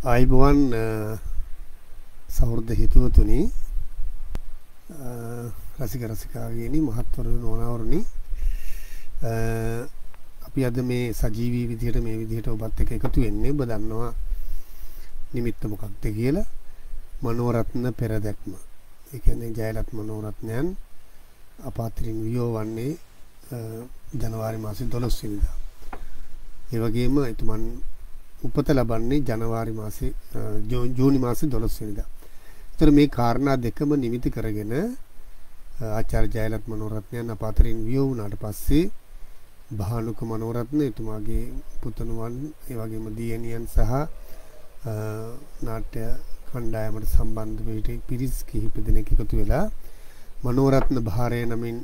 ආයිබෝවන් සහෘද හිතවතුනි රසික රසිකාවේනි මහත්වරු නෝනාවරුනි අපි අද මේ සජීවී විදියට මේ විදියට ඔබත් එක්ක එකතු වෙන්නේ ඔබ දන්නවා නිමිත්ත මොකක්ද කියලා මනෝරත්න පෙරදැක්ම ඒ කියන්නේ ජයලත් මනෝරත්නයන් අපාත්‍රින් වියෝවන්නේ ජනවාරි මාසේ 12 වෙනිදා ඒ වගේම එතුමන් උපත ලබන්නේ ජනවාරි මාසේ ජූනි මාසේ 12 වෙනිදා. ඒතර මේ කාරණා දෙකම නිමිති කරගෙන ආචාර්ය ජයලත් මනෝරත්නයන් අපාතරින් වියෝ වුණාට පස්සේ භානුක මනෝරත්න එතුමාගේ පුතණුවන් ඒ වගේම දියණියන් සහ නාට්‍ය කණ්ඩායමට සම්බන්ධ වෙච්ච පිරිස් කිහිප දෙනෙක් එකතු වෙලා මනෝරත්න භාරය නමින්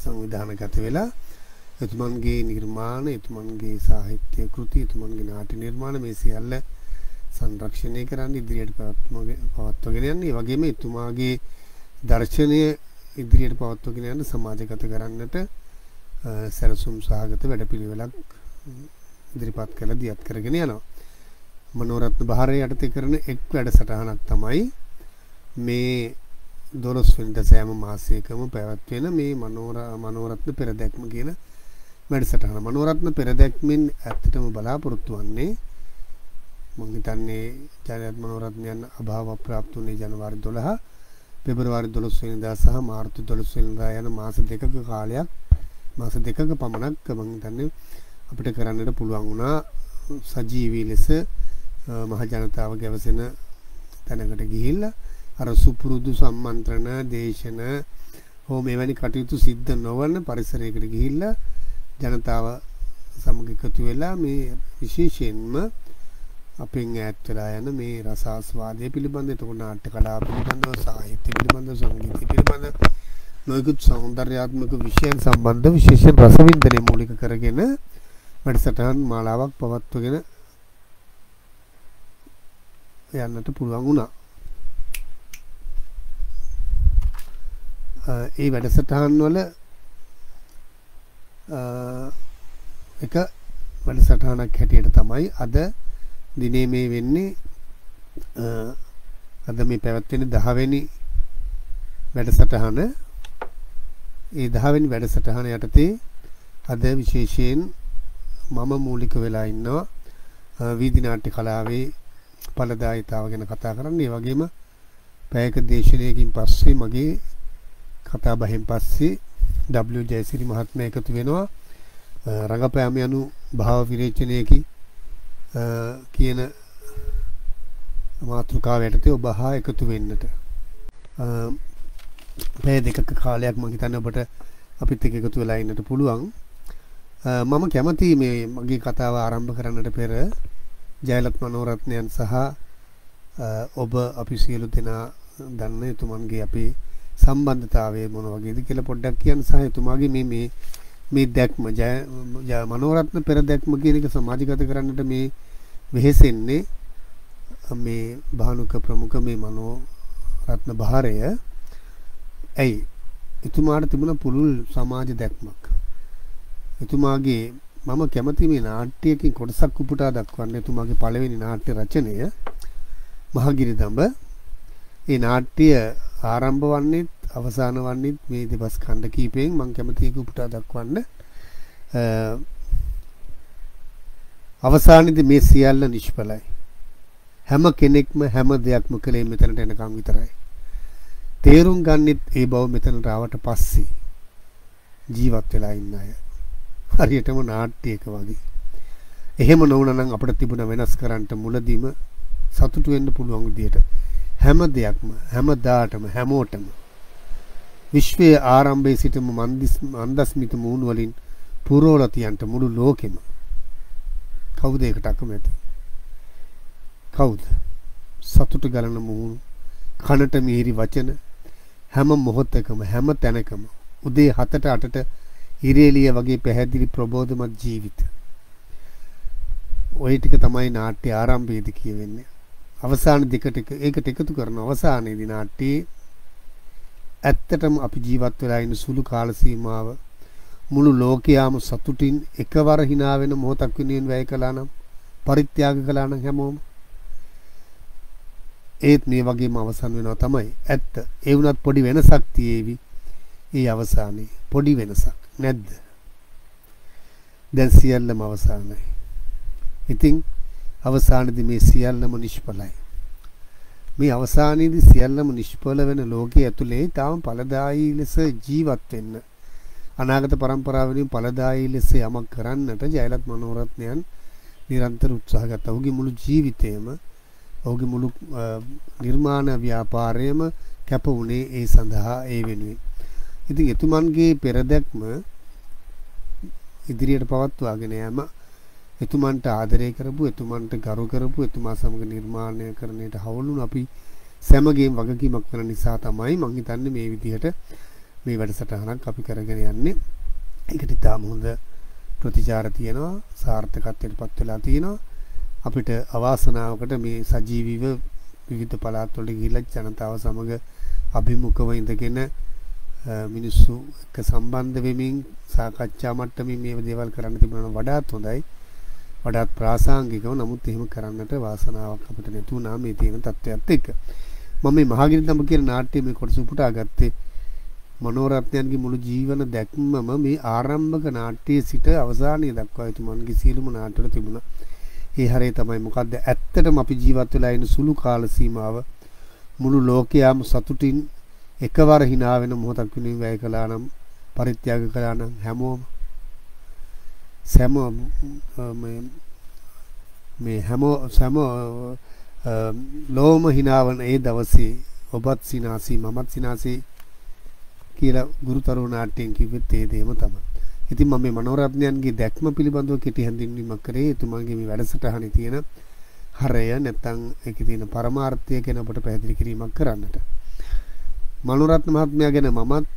සංවිධානගත වෙලා එතුමන්ගේ නිර්මාණ එතුමන්ගේ සාහිත්‍ය කෘති එතුමන්ගේ නාට්‍ය නිර්මාණ මේ සියල්ල සංරක්ෂණය කරන්න ඉදිරියට පවත්වාගෙන යන්න. ඒ වගේම එතුමාගේ දර්ශනය ඉදිරියට පවත්වාගෙන යන්න සමාජගත කරන්නට සැලසුම් සහගත වැඩපිළිවෙලක් ඉදිරිපත් කළ දියත් කරගෙන යනවා. මනෝරත්න භාරය යටතේ කරන එක් වැඩසටහනක් තමයි මේ 12 වෙනිදා සෑම මාසයකම පැවැත්වෙන මේ මනෝරත්න පෙරදැක්ම කියන වැඩසටහන. මනෝරත්න පෙරදැක්මෙන් ඇත්තටම බලාපොරොත්තු වන්නේ මම හිතන්නේ ජයලත් මනෝරත්නයන් අභාව ප්‍රාප්ත වුණේ ජනවාරි 12 පෙබරවාරි 12 වෙනිදා සහ මාර්තු 12 වෙනිදා යන මාස දෙකක කාලයක් මාස දෙකක පමණක් මම හිතන්නේ අපිට කරන්නට පුළුවන් වුණා සජීවී ලෙස මහ ජනතාව ගැවසෙන තැනකට ගිහිල්ලා අර සුපුරුදු සම්මන්ත්‍රණ දේශන හෝ මෙවැනි කටයුතු සිද්ධ නොවන පරිසරයකට ගිහිල්ලා ජනතාව සමග එකතු වෙලා මේ විශේෂයෙන්ම අපෙන් ඈත් වෙලා යන මේ රසාස්වාදය පිළිබඳ එතකොට නාට්‍ය කලාව පිළිබඳව සාහිත්‍ය පිළිබඳව සංගීතය පිළිබඳව නොයෙකුත් සෞන්දර්යාත්මක විෂයන් සම්බන්ධ විශේෂයෙන් රසවින්දනය මූලික කරගෙන වැඩසටහන් මාලාවක් පවත්වගෙන යන්නට පුළුවන් වුණා. ඒ වැඩසටහන් වල එක වැඩසටහනක් හැටියට තමයි අද දිනේ මේ වෙන්නේ. අද මේ පැවැත්වෙන 10 වෙනි වැඩසටහන. ඒ 10 වෙනි වැඩසටහන යටතේ අද විශේෂයෙන් මම මූලික වෙලා ඉන්නවා වීදි නාට්‍ය කලාවේ ඵලදායීතාව ගැන කතා කරන්න. ඒ වගේම පැයක දේශනයකින් පස්සේ මගේ කතා බහෙන් පස්සේ W ජයසිරි මහත්මයා එකතු වෙනවා රංගපෑම යනු භාව විරේචනයේකි කියන මාතෘකාව යටතේ ඔබ හා එකතු වෙන්නට. පැය දෙකක කාලයක් මම හිතන්නේ ඔබට අපිත් එක්ක එකතු වෙලා ඉන්නට පුළුවන්. මම කැමතියි මේ මගේ කතාව ආරම්භ කරන්නට පෙර ජයලත් මනෝරත්නයන් සහ ඔබ අපි සියලු දෙනා දන්න එතුමන්ගේ අපේ සම්බන්ධතාවය මොන වගේද කියලා පොඩ්ඩක් කියන්න සහ එතුමාගේ මේ දැක්ම මනෝරත්න පෙරදැක්ම කියන එක සමාජගත කරන්නට මේ වෙහෙසෙන්නේ මේ භානුක ප්‍රමුඛ මේ මනෝරත්න භාරය ඇයි එතුමාට තිබුණ පුළුල් සමාජ දැක්මක්. එතුමාගේ මම කැමති මේ නාට්‍යයකින් කොටසක් උපුටා දක්වන්න. එතුමාගේ පළවෙනි නාට්‍ය රචනය මහගිරිදඹ. ඒ නාට්‍ය ආරම්භ වන්නේත් අවසාන වන්නේත් මේ දෙබස් ඛණ්ඩ කීපයෙන් මම කැමති ඒක උපුටා දක්වන්න. අවසානයේදී මේ සියල්ල නිෂ්ඵලයි. හැම කෙනෙක්ම හැම දෙයක්ම කළේ මෙතනට එනකම් විතරයි. තේරුම් ගන්නෙත් ඒ බව මෙතනට ආවට පස්සේ ජීවත් වෙලා ඉන්න අය. හරියටම නාට්‍යයක වගේ. එහෙම නොවුනා නම් අපිට තිබුණ වෙනස් කරන්න මුලදීම සතුටු වෙන්න පුළුවන් විදියට හැම දෙයක්ම හැමදාටම හැමෝටම විශ්වයේ ආරම්භයේ සිටම මන්දස්මිත මූණු වලින් පුරවලා තියන්ට මුළු ලෝකෙම කවුද ඒකට අකමැති? කවුද? සතුට ගලන මූණු, කනට මිහිරි වචන, හැම මොහොතකම හැම තැනකම උදේ 7ට 8ට ඉරේලිය වගේ පැහැදිලි ප්‍රබෝධමත් ජීවිත. ওই ටික තමයි නාට්‍ය ආරම්භයේදී කියවෙන්නේ. අවසාන දෙකට ඒකට එකතු කරන අවසානයේදී නාට්‍යයේ ඇත්තටම අපි ජීවත් වෙලා ඉන්න සුළු කාල සීමාව මුළු ලෝකයාම සතුටින් එකවර hina වෙන මොහොතක් වෙනුවෙන් වැය කළා නම් පරිත්‍යාග කළා නම් හැමෝම ඒත් මේ වගේම අවසන් වෙනවා තමයි ඇත්ත. ඒ වුණත් පොඩි වෙනසක් තියේවි. ඒ අවසානයේ පොඩි වෙනසක් නැද්ද? දැන් සියල්ලම අවසానයි. ඉතින් අවසානයේදී මේ සියල්ලම නිෂ්ඵලයි. මේ අවසානයේදී සියල්ලම නිෂ්ඵල වෙන ලෝකයේ ඇතුලේ තාම ඵලදායී ලෙස ජීවත් වෙන්න අනාගත පරම්පරාවෙන් ඵලදායී ලෙස යමක් කරන්නට ජයලත් මනෝරත්නයන් නිරන්තර උත්සාහ ගත්තා. ඔහුගේ මුළු ජීවිතේම ඔහුගේ මුළු නිර්මාණ ව්‍යාපාරයම කැප වුණේ ඒ සඳහා ඒ වෙනුවෙන්. ඉතින් එතුමන්ගේ පෙරදැක්ම ඉදිරියට පවත්වාගෙන යෑම එතුමන්ට ආදරය කරපු එතුමන්ට ගරු කරපු එතුමා සමග නිර්මාණය කරන්නට හවුලුණු අපි සෑමගේම වගකීමක් වෙන නිසා තමයි මම හිතන්නේ මේ විදිහට මේ වැඩසටහනක් අපි කරගෙන යන්නේ. ඒකට ඉතාම හොඳ ප්‍රතිචාර තියෙනවා, සාර්ථකත්වයටපත් වෙලා තියෙනවා. අපිට අවාසනාවකට මේ සජීවීව විවිධ පළාත්වල ගිහිල්ලා ජනතාව සමග අභිමුඛව ඉඳගෙන මිනිස්සු එක්ක සම්බන්ධ වෙමින් සාකච්ඡා මට්ටමින් මේ දේවල් කරන්න තිබුණා නම් වඩාත් හොඳයි. වඩාත් ප්‍රාසංගිකව. නමුත් එහෙම කරන්නට වාසනාවක් අපිට නැතුණා මේ තියෙන තත්ත්වයක් එක්ක. මම මේ මහගිරිදඹ කියන නාට්‍යයේ මේ කොටස උපුටා ගත්තේ මනෝරත්නයන්ගේ මුළු ජීවන දැක්මම මේ ආරම්භක නාට්‍යයේ සිට අවසානයේ දක්වා එතුමන්ගේ සියලුම නාට්‍යවල තිබුණා. ඒ හැරේ තමයි මොකද්ද ඇත්තටම අපි ජීවත් වෙලා ඉන්න සුළු කාල සීමාව මුළු ලෝකයාම සතුටින් එකවර hina වෙන මොහොතක් වෙනුවෙන් වැය කළා නම් පරිත්‍යාග කළා නම් හැමෝම සම ලෝම hinaවන ඒ දවසේ ඔබත් සිනාසී මමත් සිනාසී කියලා ගුරුතරු නාට්‍යයෙන් කිව්වෙත් ඒ දෙයම තමයි. ඉතින් මම මේ මනෝරත්නයන්ගේ දැක්ම පිළිබඳව කෙටි හැඳින්වීමක් කරේ. එතුමන්ගේ මේ වැඩසටහනේ තියෙන හරය නැත්නම් ඒකේ තියෙන පරමාර්ථය ගැන ඔබට පැහැදිලි කිරීමක් කරන්නට. මනෝරත්න මහත්මයා ගැන මමත්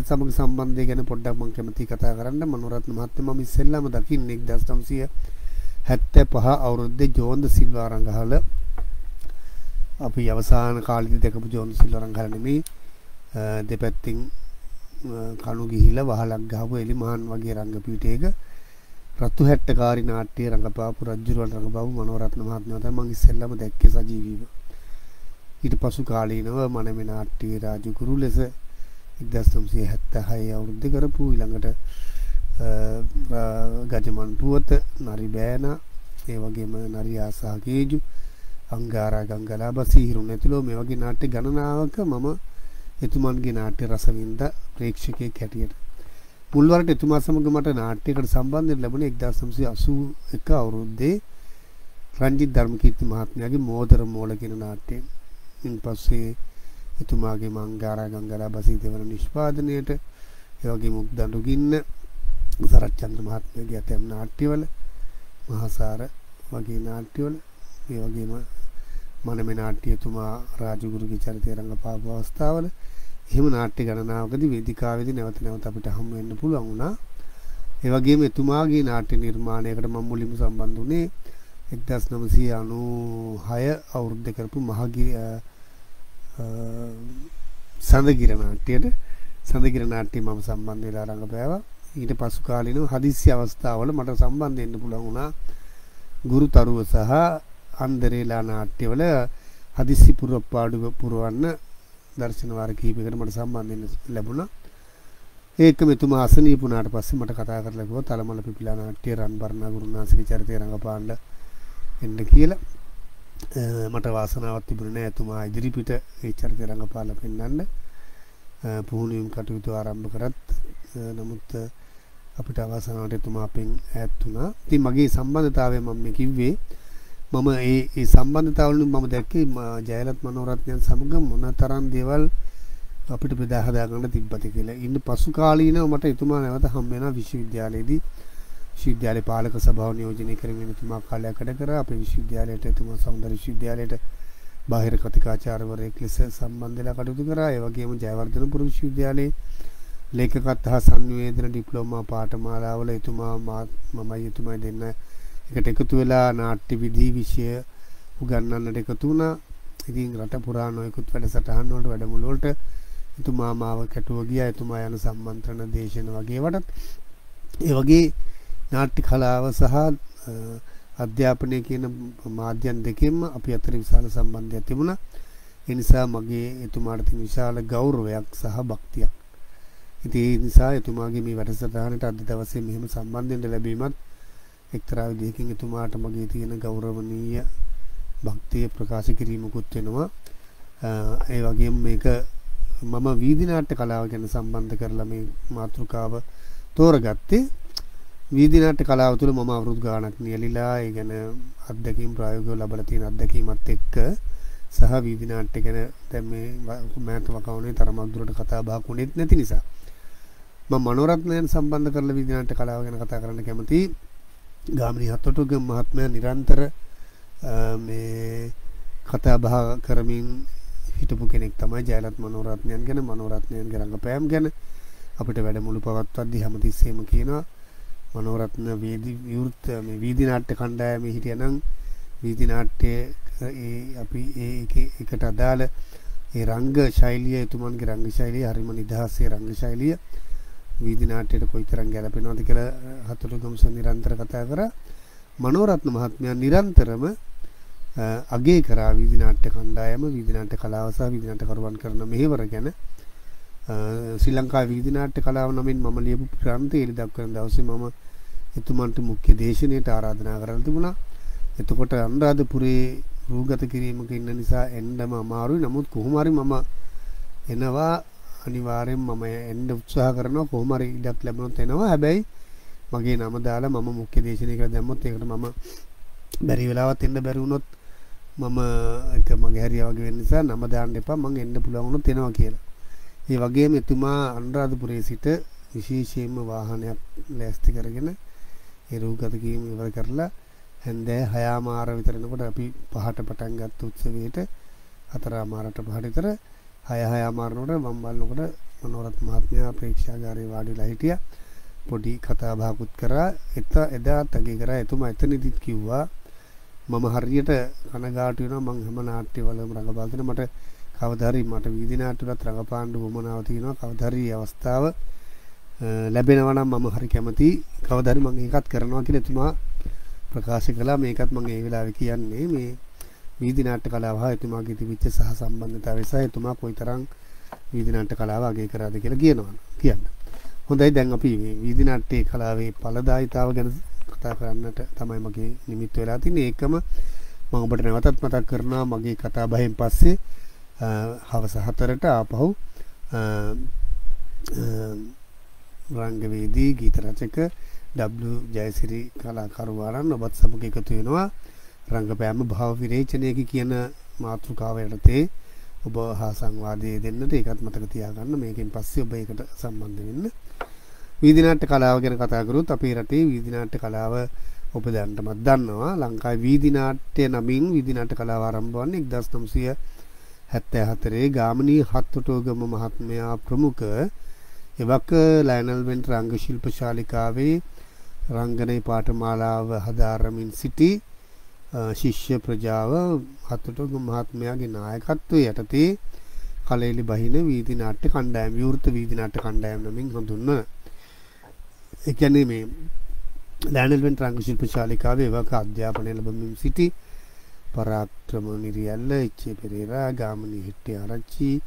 සමග සම්බන්ධය ගැන පොඩ්ඩක් මම කැමතියි කතා කරන්න. මනෝරත්න මහත්මයා මම ඉස්සෙල්ලාම දකින්නේ 1975 අවුරුද්දේ ජෝන්ද සිල්වා රංගහල. අපි අවසාන කාලෙදී දැකපු ජෝන්ද සිල්වා රංගහල නෙමෙයි. දෙපැත්තින් කණු ගිහිලා වහලක් ගහපු එලිමහන් වගේ රංගපීඨයක රතු හැට්ටකාරී නාට්‍ය රංගපාපු රජුරවල් රංගපාපු මනෝරත්න මහත්මයා තමයි මම ඉස්සෙල්ලාම දැක්කේ සජීවීව. ඊට පසු කාලීනව මනමේ නාට්‍ය රාජගුරු ලෙස 1976 අවුරුද්දේ කරපු ඊළඟට ගජමන් පුවත නරි බෑනා ඒ වගේම නරි ආසාකේජු අංගාරා ගංගලාබ සීහිරු නැතිලෝ මේ වගේ නාට්‍ය ගණනාවක මම එතුමන්ගේ නාට්‍ය රසවින්ද ප්‍රේක්ෂකයෙක් හැටියට මුල්වරට එතුමා සමග මට නාට්‍යයකට සම්බන්ධ වෙන්න ලැබුණේ 1981 අවුරුද්දේ රංජිත් ධර්මකීර්ති මහත්මයාගේ මෝදර මෝල කියන නාට්‍යයෙන්. ඉන්පස්සේ එතුමාගේ මංගාරා ගංගලා බසී දෙවන නිෂ්පාදනයේට ඒ වගේම උක්දඬු ගින්න සරච්චන්ද්‍ර මහත්මයාගේ ඇතැම් නාට්‍යවල මහාසාර වගේ නාට්‍යවල ඒ වගේම මනමේ නාට්‍ය එතුමා රාජගුරුගේ චරිතය රංගපාපු අවස්ථාවල එහෙම නාට්‍ය ගණනාවකදී වේදිකාවේදී නැවත නැවත අපිට හමු වෙන්න පුළුවන් වුණා. ඒ වගේම එතුමාගේ නාට්‍ය නිර්මාණයකට මම මුලින්ම සම්බන්ධ වුණේ 1996 අවුරුද්දේ කරපු සඳගිර නාට්‍යයට. සඳගිර නාට්‍යය මම සම්බන්ධ වෙලා රංගපෑවා. ඊට පසු කාලිනව හදිස්සි අවස්ථාවල මට සම්බන්ධ වෙන්න පුළුවන් වුණා ගුරුතරුව සහ අන්දරේලා නාට්‍යවල හදිස්සි පුරපාඩු පුරවන්න දර්ශන වාර කිහිපයකට මට සම්බන්ධ වෙන්න ලැබුණා. ඒකම එතුමා අසනීප වුණාට පස්සේ මට කතා කරලා කිව්වා තලමල පිපිලා නාට්‍ය රන්බර්ණා ගුරුනාසික චරිතය රංගපාන්න එන්න කියලා. මට වාසනාවක් තිබුණේ නැහැ එතුමා ඉදිරිපිට ඒ චරිතය රංගපාලා පෙන්වන්න. පුහුණුවීම් කටයුතු ආරම්භ කරත් නමුත් අපිට අවසානට එතුමා අපෙන් ඈත් වුණා. ඉතින් මගේ සම්බන්ධතාවය මම මේ කිව්වේ මම ඒ සම්බන්ධතාවවලින් මම දැක්කේ ජයලත් මනෝරත්නයන් සමග මොනතරම් දේවල් අපිට බෙදා හදා ගන්න තිබ්බද කියලා. ඉන්න පසු කාලීනව මට එතුමා නැවත හම් වෙනවා විශ්වවිද්‍යාලයේදී. විශ්වවිද්‍යාලේ පාලක සභාව නියෝජනය කරමින් එතුමා කාලයක් වැඩ කරා. අපේ විශ්වවිද්‍යාලයට එතුමා සෞන්දර්ය විශ්වවිද්‍යාලයට බාහිර කතිකාචාර්යවරයෙක් ලෙස සම්බන්ධ වෙලා කටයුතු කරා. ඒ වගේම ජයවර්ධනපුර විශ්වවිද්‍යාලයේ ලේඛකත්ව හා සංනිවේදන ඩිප්ලෝමා පාඨමාලාවල එතුමා මමයි එතුමයි දෙන්න එකට එකතු වෙලා නාට්‍ය විධි විෂය උගන්වන්නට එකතු වුණා. ඉතින් රට පුරා නොයෙකුත් වැඩසටහන් වලට වැඩමුළු වලට එතුමා මාව කැටුව ගියා. එතුමා යන සම්මන්ත්‍රණ දේශන වගේ වටත් ඒ වගේ නාට්‍ය කලාව සහ අධ්‍යාපනය කියන මාධ්‍යන් දෙකෙන්ම අපි අතර විශාල සම්බන්ධයක් තිබුණා. ඒ නිසා මගේ එතුමාට තියෙන විශාල ගෞරවයක් සහ භක්තියක්. ඉතින් ඒ නිසා එතුමාගේ මේ වැඩසටහනට අද දවසේ මෙහෙම සම්බන්ධ වෙන්න ලැබීමත් එක්තරා විදිහකින් එතුමාට මගේ තියෙන ගෞරවනීය භක්තිය ප්‍රකාශ කිරීමකුත් වෙනවා. ඒ වගේම මේක මම වීදි නාට්‍ය කලාව ගැන සම්බන්ධ කරලා මේ මාතෘකාව තෝරගත්තේ. වීදි නාට්‍ය කලාව තුළ මම අවුරුදු ගාණක් නියැලිලා ඒ ගැන අත්දැකීම් ප්‍රායෝගිකව ලබලා තියෙන අත්දැකීමත් එක්ක සහ වීදි නාට්‍ය ගැන දැන් මේ මෑත වකවානුවේ තරමක් දුරට කතා බහක් වුණෙත් නැති නිසා මම මනෝරත්නයන් සම්බන්ධ කරලා වීදි නාට්‍ය කලාව ගැන කතා කරන්න කැමතියි. ගාමිණී හත්තොටුගම මහත්මයා නිරන්තර මේ කතා බහ කරමින් හිටපු කෙනෙක් තමයි ජයලත් මනෝරත්නයන් ගැන මනෝරත්නයන්ගේ රංගපෑම් ගැන අපිට වැඩමුළු පවත්වද්දී හැමතිස්සෙම කියනවා මනෝරත්න විවෘත මේ වීදි නාට්‍ය කණ්ඩායමේ හිටියනම් වීදි නාට්‍ය අපි ඒකට අදාළ ඒ රංග ශෛලිය එතුමන්ගේ රංග ශෛලිය හරිම නිදහසේ රංග ශෛලිය වීදි නාට්‍යයට කොයිතරම් ගැලපෙනවද කියලා හතුරුගම්ස නිරන්තර කතා කරා. මනෝරත්න මහත්මයා නිරන්තරම අගේ කරා වීදි නාට්‍ය කණ්ඩායම වීදි නාට්‍ය කලාව සහ වීදි නාට්‍ය කරුවන් කරන මෙහෙවර ගැන. ශ්‍රී ලංකා වීදි නාට්‍ය කලාව නමින් මම ලියපු ප්‍රාන්තය එළි දක්වන දවසේ මම එතුමන්ට මුඛ්‍ය දේශනයට ආරාධනා කරලා තිබුණා. එතකොට අනුරාධපුරේ රූගත කිරීමක ඉන්න නිසා එන්නම අමාරුයි. නමුත් කොහොම හරි මම එනවා අනිවාර්යෙන් මම එන්න උත්සාහ කරනවා. කොහොම හරි ඉඩක් ලැබුණොත් එනවා. හැබැයි මගේ නම දාලා මම මුඛ්‍ය දේශනය කියලා දැම්මොත් ඒකට මම බැරි වෙලාවත් එන්න බැරි වුණොත් මම එක මගේ හැරියා වගේ වෙන නිසා නම දාන්න එපා. මම එන්න පුළුවන් වුණොත් එනවා කියලා. ඒ වගේම එතුමා අනුරාධපුරයේ සිට විශේෂයෙන්ම වාහනයක් ලෑස්ති කරගෙන ඒ රූගත කිරීම ඉවර කරලා හන්දෑ 6:00 විතර එනකොට අපි 5ට පටන් ගත්ත උත්සවයට 4:00ට 5ට විතර 6:00 නකොට මම බලනකොට මනෝරත්න මහත්මයා ප්‍රේක්ෂාගාරේ වාඩිලා හිටියා. පොඩි කතා බහකුත් කරා. එදා තගේ කරා එතුමා එතනදිත් කිව්වා මම හරියට කනගාටු වෙනවා මං හැම නාට්‍යවලම රඟපාලා තියෙන මට කවදා හරි මට වීදි නාට්‍යවලත් රඟපාන්න උවමනාව තියෙනවා. කවදා හරි අවස්ථාව ලැබෙනවා නම් මම හරි කැමතියි. කවදා හරි මම ඒකත් කරනවා කියලා එතුමා ප්‍රකාශ කළා. මේකත් මම ඒ වෙලාවේ කියන්නේ මේ වීදි නාට්‍ය කලාව හා එතුමාගේ තිබිච්ච සහ සම්බන්ධතාවය සහ එතුමා කොයිතරම් වීදි නාට්‍ය කලාව අගය කරාද කියලා කියන්න. හොඳයි දැන් අපි මේ වීදි නාට්‍ය කලාවේ ඵලදායීතාව ගැන කතා කරන්නට තමයි මගේ නිමිත්ත වෙලා තින්නේ. ඒකම මම ඔබට නැවතත් මතක් කරනවා මගේ කතා බහෙන් පස්සේ හවස 4ට ආපහු රංගවේදී ගීත රචක W ජයසිරි කලාකරුවාණන් ඔබත් සමග එකතු වෙනවා. රංගපෑම භාව විරේචනයක කියන මාතෘකාව යටතේ ඔබ හා සංවාදයේ දෙන්නට ඒකත් මතක තියාගන්න. මේකෙන් පස්සේ ඔබ ඒකට සම්බන්ධ වෙන්න. වීදි නාට්‍ය කලාව ගැන කතා කරොත් අපේ රටේ වීදි නාට්‍ය කලාව ඔබ දැනටමත් දන්නවා. ලංකාවේ වීදි නාට්‍ය නමින් වීදි නාට්‍ය කලාව ආරම්භ වන්නේ 1974 ගාමිණී හත්තොටුවගම මහත්මයා ප්‍රමුඛ එවක ලයනල් වෙන්ට් රංග ශිල්ප ශාලිකාවේ රංගනයේ පාඨමාලාව හදාරමින් සිටි ශිෂ්‍ය ප්‍රජාව හත්තොටුවගම මහත්මයාගේ නායකත්වයේ යටතේ කලෙලි බහින වීදි නාට්‍ය කණ්ඩායම විවෘත වීදි නාට්‍ය කණ්ඩායම නමින් හඳුන්වන. ඒ කියන්නේ මේ ලයනල් වෙන්ට් රංග ශිල්ප ශාලිකාවේ එවක අධ්‍යාපනය ලැබමින් සිටි පරාක්‍රම නිරියල්ල ඉච්චේ පෙරේරා ගාමිණී හෙට්ටිආරච්චි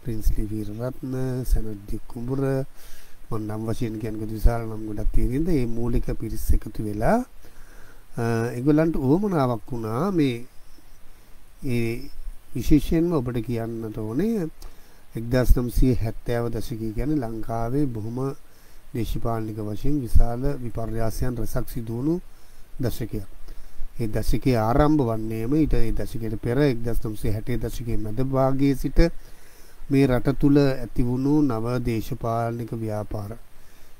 ප්‍රින්ස්ලි වීරරත්න සනද්දි කුඹුර මම නම් වශයෙන් කියන්නේ විශාල නම් ගොඩක් තියෙනින්ද මේ මූලික පිරිස් එකතු වෙලා ඒගොල්ලන්ට උවමනාවක් වුණා මේ ඒ විශේෂයෙන්ම ඔබට කියන්නට ඕනේ 1970 දශකයේ කියන්නේ ලංකාවේ බොහොම දේශපාලනික වශයෙන් විශාල විපර්යාසයන් රසක් සිදු වුණු දශකයක්. ඒ දශකයේ ආරම්භ වන්නේම ඊට ඒ දශකයට පෙර 1960 දශකයේ මැද භාගයේ සිට මේ රට තුල ඇති වුණු නව දේශපාලනික ව්‍යාපාර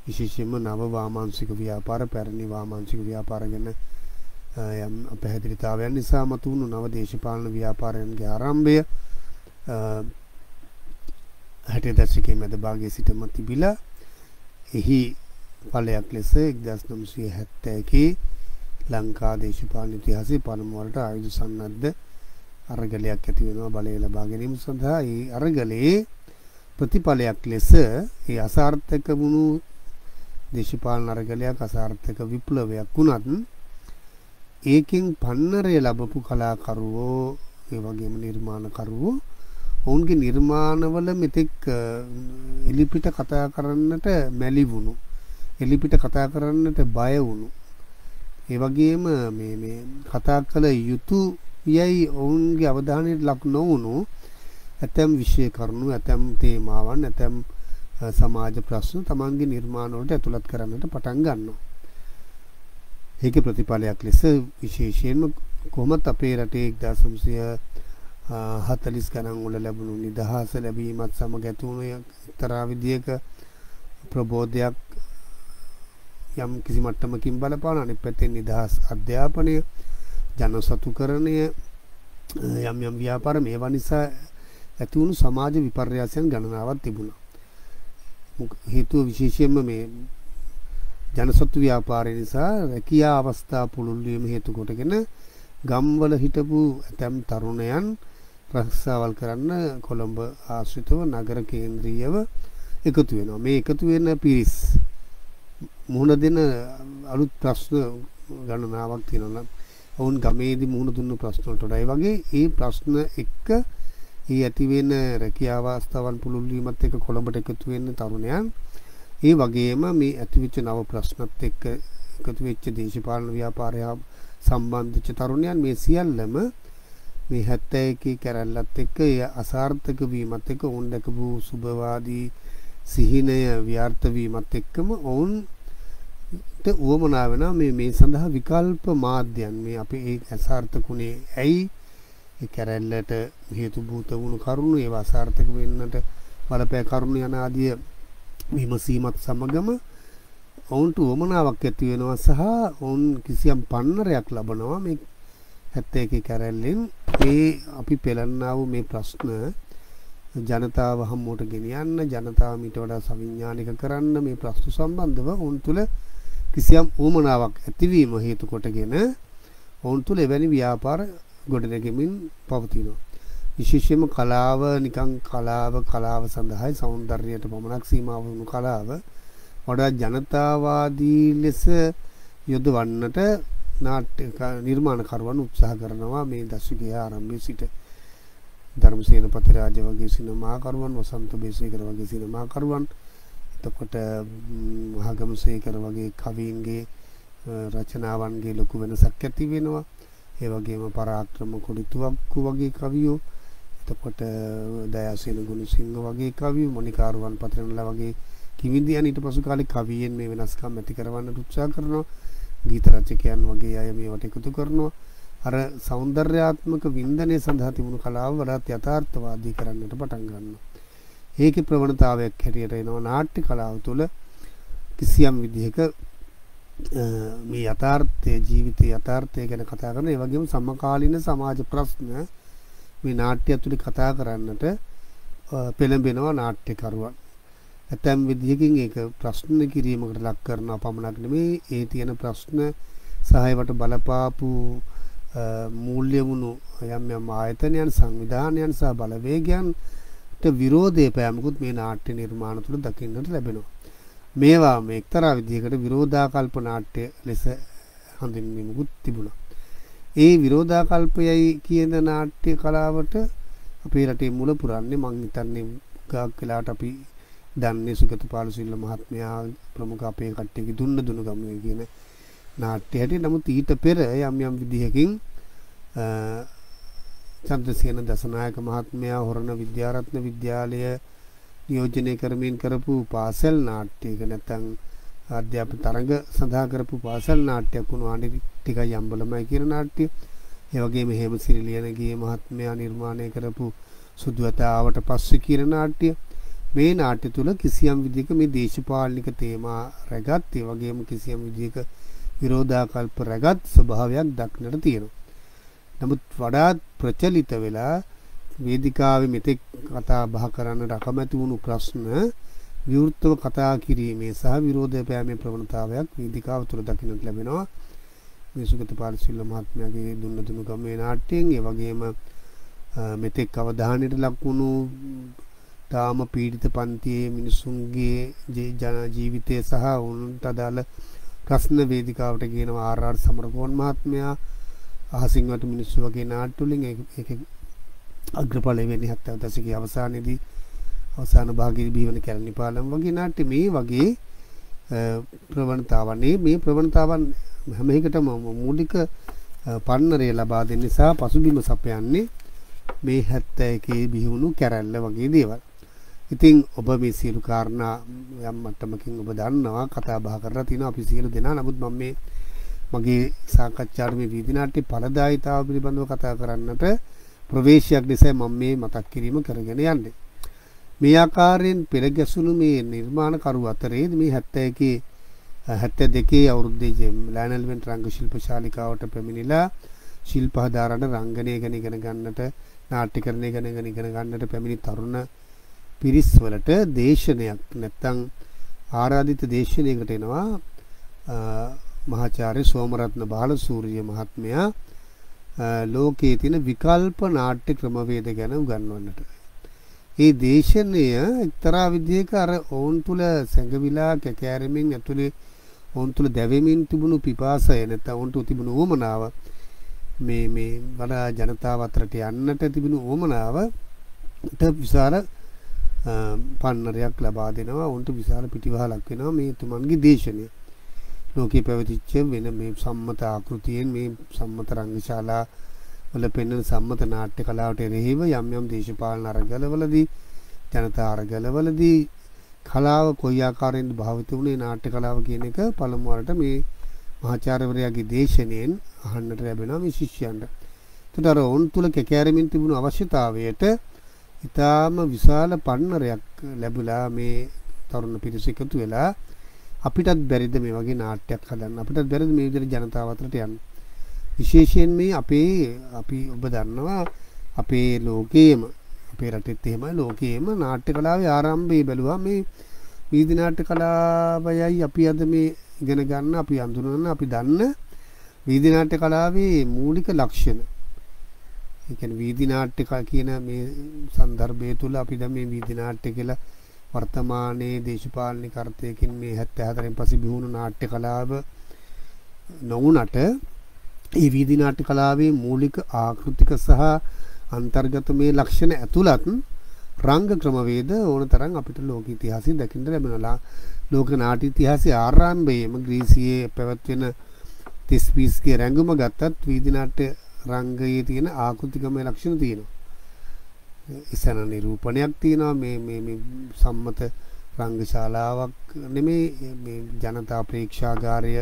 විශේෂයෙන්ම නව වාමාංශික ව්‍යාපාර පැරණි වාමාංශික ව්‍යාපාර ගැන යම් අපහැදිලිතාවයන් නිසා මතුවුණු නව දේශපාලන ව්‍යාපාරයන්ගේ ආරම්භය 60 දශකයේ මැද භාගයේ සිටම තිබිලා එහි ඵලයක් ලෙස 1971 ලංකා දේශපාලන ඉතිහාසයේ පළමුවරට ආයුධ සන්නද්ධ අරගලයක් ඇති වෙනවා බලය ලබා ගැනීම සඳහා. ඒ අරගලයේ ප්‍රතිඵලයක් ලෙස ඒ අසාර්ථක වුණු දේශපාලන අරගලයක් අසාර්ථක විප්ලවයක් වුණත් ඒකෙන් පන්නරය ලැබපු කලාකරුවෝ ඒ වගේම නිර්මාණකරුවෝ ඔවුන්ගේ නිර්මාණවල මෙතෙක් එලිපිට කතා කරන්නට මැලි වුණු එලිපිට කතා කරන්නට බය වුණු ඒ වගේම මේ කතා කළ යුතු යයි ඔවුන්ගේ අවධානයට ලක් නොවුණු ඇතැම් විෂය කරුණු ඇතැම් තේමාවන් ඇතැම් සමාජ ප්‍රශ්න තමන්ගේ නිර්මාණ වලට ඇතුළත් කරන්නට පටන් ගන්නවා. ඒකේ ප්‍රතිඵලයක් ලෙස විශේෂයෙන්ම කොහොමත් අපේ රටේ 1940 ගණන් වල ලැබුණු නිදහස ලැබීමත් සමග ඇති වුණු එක්තරා විදියක ප්‍රබෝධයක් යම් කිසි මට්ටමකින් බලපාන අනිත් පැත්තෙන් නිදහස් අධ්‍යාපනය ජනසතුකරණය යම් යම් ව්‍යාපාර මේවා නිසා ඇති වුණු සමාජ විපර්යාසයන් ගණනාවක් තිබුණා. හේතුව විශේෂයෙන්ම මේ ජනසතු ව්‍යාපාරය නිසා රැකියා අවස්ථා පුළුල් වීම හේතු කොටගෙන ගම්වල හිටපු ඇතැම් තරුණයන් රක්ෂාවල් කරන්න කොළඹ ආශ්‍රිතව නගර කේන්ද්‍රීයව එකතු වෙනවා. මේ එකතු වෙන පිරිස් මුහුණ දෙන අලුත් ප්‍රශ්න ගණනාවක් තියෙනවා. ඔවුන් ගමේදී මුහුණ දුන්න ප්‍රශ්න වලට වඩා ඒ වගේ ඒ ප්‍රශ්න එක්ක ඒ ඇති වෙන රැකියාව අවස්ථාවන් පුළුල් වීමත් එක්ක කොළඹට එකතු වෙන තරුණයන් ඒ වගේම මේ ඇතිවෙච්ච නව ප්‍රශ්නත් එක්ක එකතු වෙච්ච දේශපාලන ව්‍යාපාරය සම්බන්ධිත තරුණයන් මේ සියල්ලම මේ 71 කැරැල්ලත් එක්ක අසාර්ථක වීමත් එක්ක ඔවුන් දැකපු සුබවාදී සිහිනය ව්‍යාර්ථ වීමත් එක්කම ඔවුන්ට උවමනා වෙනවා මේ සඳහා විකල්ප මාධ්‍යයන් මේ අපේ ඒ අසාර්ථකුනේ ඇයි ඒ කැරැල්ලට හේතු භූත වුණු කරුණු ඒවා අසාර්ථක වෙන්නට බලපෑ කරුණු යන ආදී විමසීමත් සමගම ඔවුන්ට උවමනාවක් ඇති වෙනවා සහ ඔවුන් කිසියම් පන්නරයක් ලබනවා මේ 71 කැරැල්ලෙන් මේ අපි පෙළන්නා වූ මේ ප්‍රශ්න ජනතාව හමුවට ගෙනියන්න ජනතාව මීට වඩා සවිඥානික කරන්න මේ ප්‍රශ්න සම්බන්ධව ඔවුන් තුළ කිසියම් උවමනාවක් ඇතිවීම හේතු කොටගෙන ඔවුන් තුළ එවැනි ව්‍යාපාර ගොඩනැගෙමින් පවතිනවා. විශේෂයෙන්ම කලාව නිකන් කලාව සඳහායි සෞන්දර්යයට පමණක් සීමා වුණු කලාව වඩා ජනතාවාදී ලෙස යොදවන්නට නාට්‍ය නිර්මාණකරුවන් උත්සාහ කරනවා මේ දශකයේ ආරම්භයේ සිට. ධර්මසේන පතිරාජ වගේ සිනමාකරුවන් වසන්ත බේසේකර වගේ සිනමාකරුවන් එතකොට මහගමසේකර වගේ කවීන්ගේ රචනාවන්ගේ ලොකු වෙනසක් ඇති වෙනවා. ඒ වගේම පරාක්‍රම කුඩිතුවක්කු වගේ කවියෝ එතකොට දයාසේන ගුණසිංහ වගේ කවියෝ මොනිකාරුවන් පතරණලා වගේ කිවිඳියන් ඊට පසු කාලේ කවියෙන් මේ වෙනස්කම් ඇති කරවන්නට උත්සාහ කරනවා. ගීත රචකයන් වගේ අය මේවට එකතු කරනවා. අර సౌందర్యාත්මක වින්දනය සඳහා තිබුණු කලාව වඩාත් යථාර්ථවාදී කරන්නට පටන් ගන්නවා. ඒකේ ප්‍රවණතාවයක් හැටියට එනවා නාට්‍ය කලාව තුළ කිසියම් විදිහක මේ යථාර්ථයේ ජීවිතයේ යථාර්ථය ගැන කතා කරන ඒ වගේම සමකාලීන සමාජ ප්‍රශ්න මේ නාට්‍ය ඇතුලේ කතා කරන්නට පෙළඹෙනවා නාට්‍යකරුවන්. ඇතැම් විදිහකින් ඒක ප්‍රශ්න කිරීමකට ලක් කරනවා පමණක් නෙමෙයි ඒ තියෙන ප්‍රශ්න සහ ඒවට බලපාපු මූල්‍ය වුණු යම් ආයතනයන් සංවිධානයන් සහ බලවේගයන්ට විරෝධය පෑමකුත් මේ නාට්‍ය නිර්මාණ තුළ දකින්නට ලැබෙනවා. මේවා මේ එක්තරා විදිහකට විරෝධාකල්ප නාට්‍ය ලෙස හඳුන්වීමකුත් තිබුණා. ඒ විරෝධාකල්පයයි කියන නාට්‍ය කලාවට අපේ රටේ මුල පුරන්නේ මං හිතන්නේ ගාක් වෙලාවට අපි දන්නේ සුගතපාල සිල්ල මහත්මයා ප්‍රමුඛ අපේ කට්ටියගේ දුන්න ගමුවේ කියන නාට්‍ය හැටි. නමුත් ඊට පෙර යම් විදිහකින් චන්ද්‍රසේන දසනායක මහත්මයා හොරණ විද්‍යාරත්න විද්‍යාලය නියෝජනය කරමින් කරපු පාසල් නාට්‍යයක නැත්නම් අධ්‍යාපන තරඟ සඳහා කරපු පාසල් නාට්‍යයක් වුණු ආණ්ඩි ටිකයි අම්බලමයි කියන නාට්‍ය. ඒ වගේම හේමසිරි ලියනගේ මහත්මයා නිර්මාණය කරපු සුදුවතාවට පස්සේ කියන නාට්‍ය. මේ නාට්‍ය තුල කිසියම් විදිහක මේ දේශපාලනික තේමා රැගත් ඒ වගේම කිසියම් විදිහක විරෝධාකල්ප රැගත් ස්වභාවයක් දක්නට තියෙනවා. නමුත් වඩාත් ප්‍රචලිත වෙලා වේදිකාවේ මෙතෙක් කතා බහ කරන්න රකමැති වුණු ප්‍රශ්න විවෘතව කතා කිරීමේ සහ විරෝධය පෑමේ ප්‍රවණතාවයක් වේදිකාව තුළ දකින්නට ලැබෙනවා. මේ සුගතපාල සිල්ල මහත්මයාගේ දුන්න ගමේ නාට්‍යයෙන් ඒ වගේම මෙතෙක් අවධානයට ලක් වුණු තාම පීඩිත පන්තියේ මිනිසුන්ගේ ජීවිතය සහ උන්ට අදාළ ප්‍රශ්න වේදිකාවට ගෙනවා ආර්.ආර්. සමරකෝන් මහත්මයා අහසින් වට මිනිස්සු වගේ නාට්‍ය වලින් ඒක අග්‍රඵල වෙන්නේ 70 දශකයේ අවසානයේදී අවසාන භාගයේදී බිහිවන කැලණි පාලම් වගේ නාට්‍ය මේ වගේ ප්‍රවණතාවන් මේ ප්‍රවණතාවන් හැම එකටම මූලික පන්නරය ලබා දෙන්න නිසා පසුබිම සපයන්නේ මේ 71 බිහිවුණු කැරැල්ල වගේ දේවල්. ඉතින් ඔබ මේ සියලු කාරණා යම් මට්ටමකින් ඔබ දන්නවා කතා බහ කරලා තිනවා අපි සියලු දෙනා. නමුත් මම මේ මගේ සාකච්ඡාවේ මේ වීදි නාට්‍ය ඵලදායීතාව පිළිබඳව කතා කරන්නට ප්‍රවේශයක් නිසා මම මේ මතක් කිරීම කරගෙන යන්නේ. මේ ආකාරයෙන් පෙරගැසුණු මේ නිර්මාණකරු අතරේ මේ 71 72 අවුරුද්දේ ලයනල් වෙන් රංග ශිල්ප ශාලිකාවට පැමිණිලා ශිල්ප හදාරන රංගනය ගැන ඉගෙන ගන්නට නාට්‍යකරණය ගැන ඉගෙන ගන්නට පැමිණි තරුණ පිරිස් වලට දේශනයක් නැත්තම් ආරාධිත දේශනයකට එනවා මහාචාර්ය සෝමරත්න බාලසූරිය මහත්මයා ලෝකයේ තියෙන විකල්ප නාට්‍ය ක්‍රමවේද ගැන උගන්වන්නට. මේ දේශනය එක්තරා විදිහක අර ඕන් තුල සැඟවිලා කැකෑරෙමින් ඇතුලේ ඕන් තුල දැවෙමින් තිබුණු පිපාසය නැත්නම් ඕන් තුල තිබුණු ඕමනාව මේ වඩා ජනතාව අතරට යන්නට තිබුණු ඕමනාවට විශාල පන්නරයක් ලබා දෙනවා. ඕන්ට විශාල පිටිවහලක් වෙනවා මේ තුමන්ගේ දේශනය. ලෝකේ පැවතිච්ච වෙන මේ සම්මත ආකෘතියෙන් මේ සම්මත රංගශාලා වල පෙන්වන සම්මත නාට්‍ය කලාවට එරෙහිව යම් යම් දේශපාලන අරගලවලදී ජනතා අරගලවලදී කලාව කොයි ආකාරයෙන්ද භාවිත වුණේ නාට්‍ය කලාව කියන එක පළමු වරට මේ මහාචාර්යවරයාගේ දේශනෙන් අහන්නට ලැබෙනවා මේ ශිෂ්‍යයන්ට. ඒතර අර ඔවුන් තුල කැකෑරෙමින් තිබුණු අවශ්‍යතාවයට ඊටාම විශාල පන්නරයක් ලැබුලා මේ තරුණ පිරිස එකතු වෙලා අපිටත් බැරිද මේ වගේ නාට්‍යයක් හදන්න, අපිටත් බැරිද මේ විදිහට ජනතාව අතරට යන්න. විශේෂයෙන් මේ අපි ඔබ දන්නවා අපේ ලෝකයේම අපේ රටෙත් එහෙමයි ලෝකයේම නාට්‍ය කලාවේ ආරම්භය බැලුවා මේ වීදි නාට්‍ය කලාවයයි අපි අද මේ ඉගෙන ගන්න අපි අඳුනන අපි දන්න වීදි නාට්‍ය කලාවේ මූලික ලක්ෂණ. ඒ කියන්නේ වීදි නාට්‍ය කියන මේ સંદર્ભය තුල අපි දැන් මේ වීදි නාට්‍ය කියලා වර්තමානයේ දේශපාලනික අර්ථයකින් මේ 74න් පස්සේ බිහිවුණු නාට්‍ය කලාව නොවුනට ඒ වීදි නාට්‍ය කලාවේ මූලික ආකෘතික සහ අන්තර්ගත මේ ලක්ෂණ ඇතුළත් රංග ක්‍රමවේද ඕන තරම් අපිට ලෝක ඉතිහාසයේ දකින්න ලැබෙනවා. ලෝක නාට්‍ය ඉතිහාසයේ ආරම්භයේම ග්‍රීසියේ පැවැත්වෙන 30 ගේ රංගම ගත්තත් වීදි නාට්‍ය රංගයේ තියෙන ආකෘතිකමය ලක්ෂණ තියෙනවා. ඉස්සන නිරූපණයක් තියෙනවා මේ සම්මත රංගශාලාවක් නෙමේ මේ ජනතා ප්‍රේක්ෂාගාරය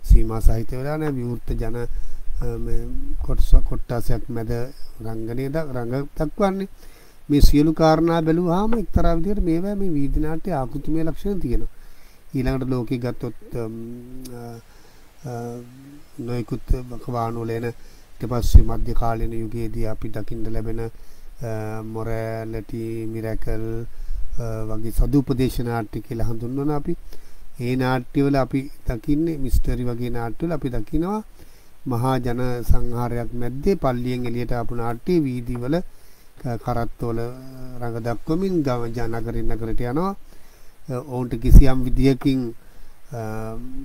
සීමා සහිත වෙලා නැහැ විවෘත ජන මේ කොටසක් මැද රංගනයේ රංග දක්වන්නේ මේ සියලු කාරණා බැලුවාම එක්තරා විදිහට මේවා මේ වීදි නාට්‍ය ආකෘතිමය ලක්ෂණ තියෙනවා. ඊළඟට ලෝකෙ ගත්තොත් නොයෙකුත් වකවානුවල එන ඊට පස්සේ මධ්‍ය කාලීන යුගයේදී අපි දකින්න ලැබෙන මොරැලිටි මිරැකල් වගේ සදුපදේශ නාට්‍ය කියලා හඳුන්වන අපි ඒ නාට්‍යවල අපි දකින්නේ මිස්ටරි වගේ නාට්‍යවල අපි දකිනවා මහා ජන සංහාරයක් මැද්දේ පල්ලියෙන් එළියට ආපු නාට්‍ය වීදිවල කරත්තවල රඟ දක්වමින් නගරින් නගරට යනවා. ඔවුන්ට කිසියම් විදියකින්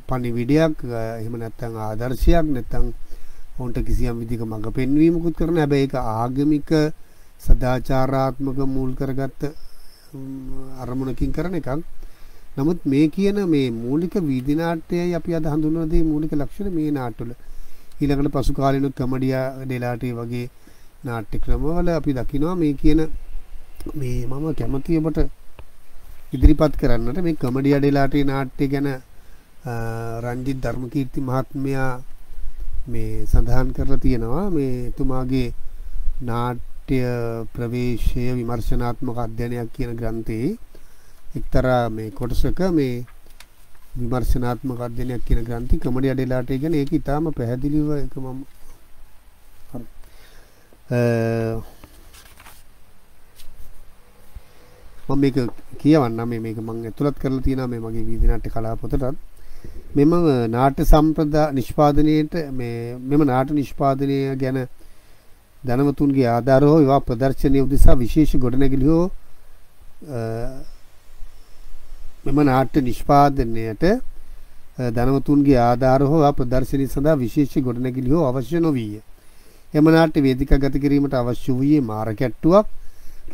පණිවිඩයක් එහෙම නැත්නම් ආදර්ශයක් නැත්නම් ඔවුන්ට කිසියම් විදිහක මඟ පෙන්වීමකුත් කරන හැබැයි ඒක ආගමික සදාචාරාත්මක මූල් කරගත්ත අරමුණකින් කරන එකක්. නමුත් මේ කියන මේ මූලික වීදි නාට්‍යයයි අපි අද හඳුන්වන දේ මූලික ලක්ෂණ මේ නාට්‍යවල. ඊළඟට පසු කාලීන කමඩියා ඩෙලාටි වගේ නාට්‍ය ක්‍රමවල අපි දකිනවා මේ කියන මේ මම කැමතියි ඔබට ඉදිරිපත් කරන්නට මේ කමඩියා ඩෙලාටි නාට්‍ය ගැන රංජිත් ධර්මකීර්ති මහත්මයා මේ සඳහන් කරලා තියෙනවා මේ එතුමාගේ නාට්‍ය ප්‍රවේශය විමර්ශනාත්මක අධ්‍යයනයක් කියන ග්‍රන්ථයේ එක්තරා මේ කොටසක මේ විමර්ශනාත්මක අධ්‍යයනයක් කියන ග්‍රන්ථي කමඩියා ඩෙලාටි ගැන ඒක ඊටාම පැහැදිලිව ඒක මම මේක කියවන්නම් මේක මම ඇතුළත් කරලා තියෙනවා මේ මගේ වීදි නාට්‍ය කලාව පොතටත් මෙම නාට්‍ය සම්ප්‍රදා නිෂ්පාදනයේට මෙම නාට්‍ය නිෂ්පාදනය ගැන ධනවතුන්ගේ ආධාර හෝ ඒවා ප්‍රදර්ශනය උදෙසා විශේෂ ගොඩනැගිලි හෝ මෙම නාට්‍ය නිෂ්පාදනයට ධනවතුන්ගේ ආධාර හෝ ප්‍රදර්ශනය සඳහා විශේෂ ගොඩනැගිලි හෝ අවශ්‍ය නොවිය. එම නාට්‍ය වේදිකාගත කිරීමට අවශ්‍ය වූයේ මාරකැට්ටුවක්,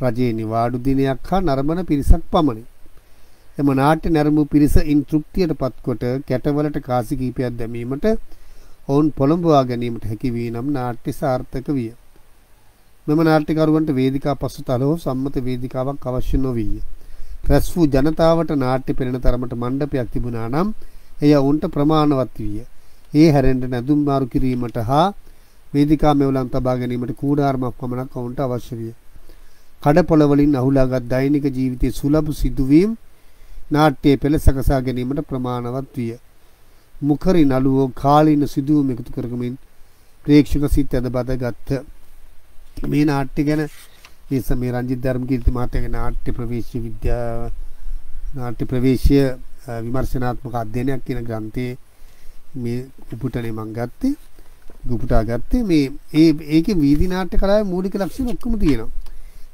රජයේ නිවාඩු දිනයක් හා නරඹන පිරිසක් පමණි. එම නාට්‍ය නැරඹූ පිරිස ඉන් තෘප්තියටපත් කොට කැටවලට කාසි කීපයක් දැමීමට ඔවුන් පොළඹවා ගැනීමට හැකි වී නම් නාට්‍ය සාර්ථක විය. මෙම නාට්‍යකරුවන්ට වේදිකා පසුතල හෝ සම්මත වේදිකාවක් අවශ්‍ය නොවිය. රැස් වූ ජනතාවට නාට්‍ය පෙනෙන තරමට මණ්ඩපයක් තිබුණා නම් එය ඔවුන්ට ප්‍රමාණවත් විය. ඒ හැරෙන්න නැදුම් මාරු කිරීමට හා වේදිකා මෙවලම් තබා ගැනීමට කූඩාරමක් පමණක් ඔවුන්ට අවශ්‍ය විය. කඩපොළ වලින් අහුලාගත් දෛනික ජීවිතයේ සුලභ සිදුවීම් නාට්‍යයේ පෙළ සකසා ගැනීමට ප්‍රමාණවත් විය. මුඛරි නළුවෝ කාලීන සිදුවීම් එකතු කරගමින් ප්‍රේක්ෂක සිත් ඇද බද ගත්ත. මේ නාට්‍ය ගැන මේ සමේ රංජිත් ධර්මකීර්ති මහත්තයාගේ නාට්‍ය ප්‍රවේශය විමර්ශනාත්මක අධ්‍යයනයක් කියන ග්‍රන්ථයේ මේ උපුටනේ මම ගත්තේ. උපුටා ගත්තේ මේ ඒකේ වීදි නාට්‍ය කලාවේ මූලික ලක්ෂණ ඔක්කොම තියෙනවා.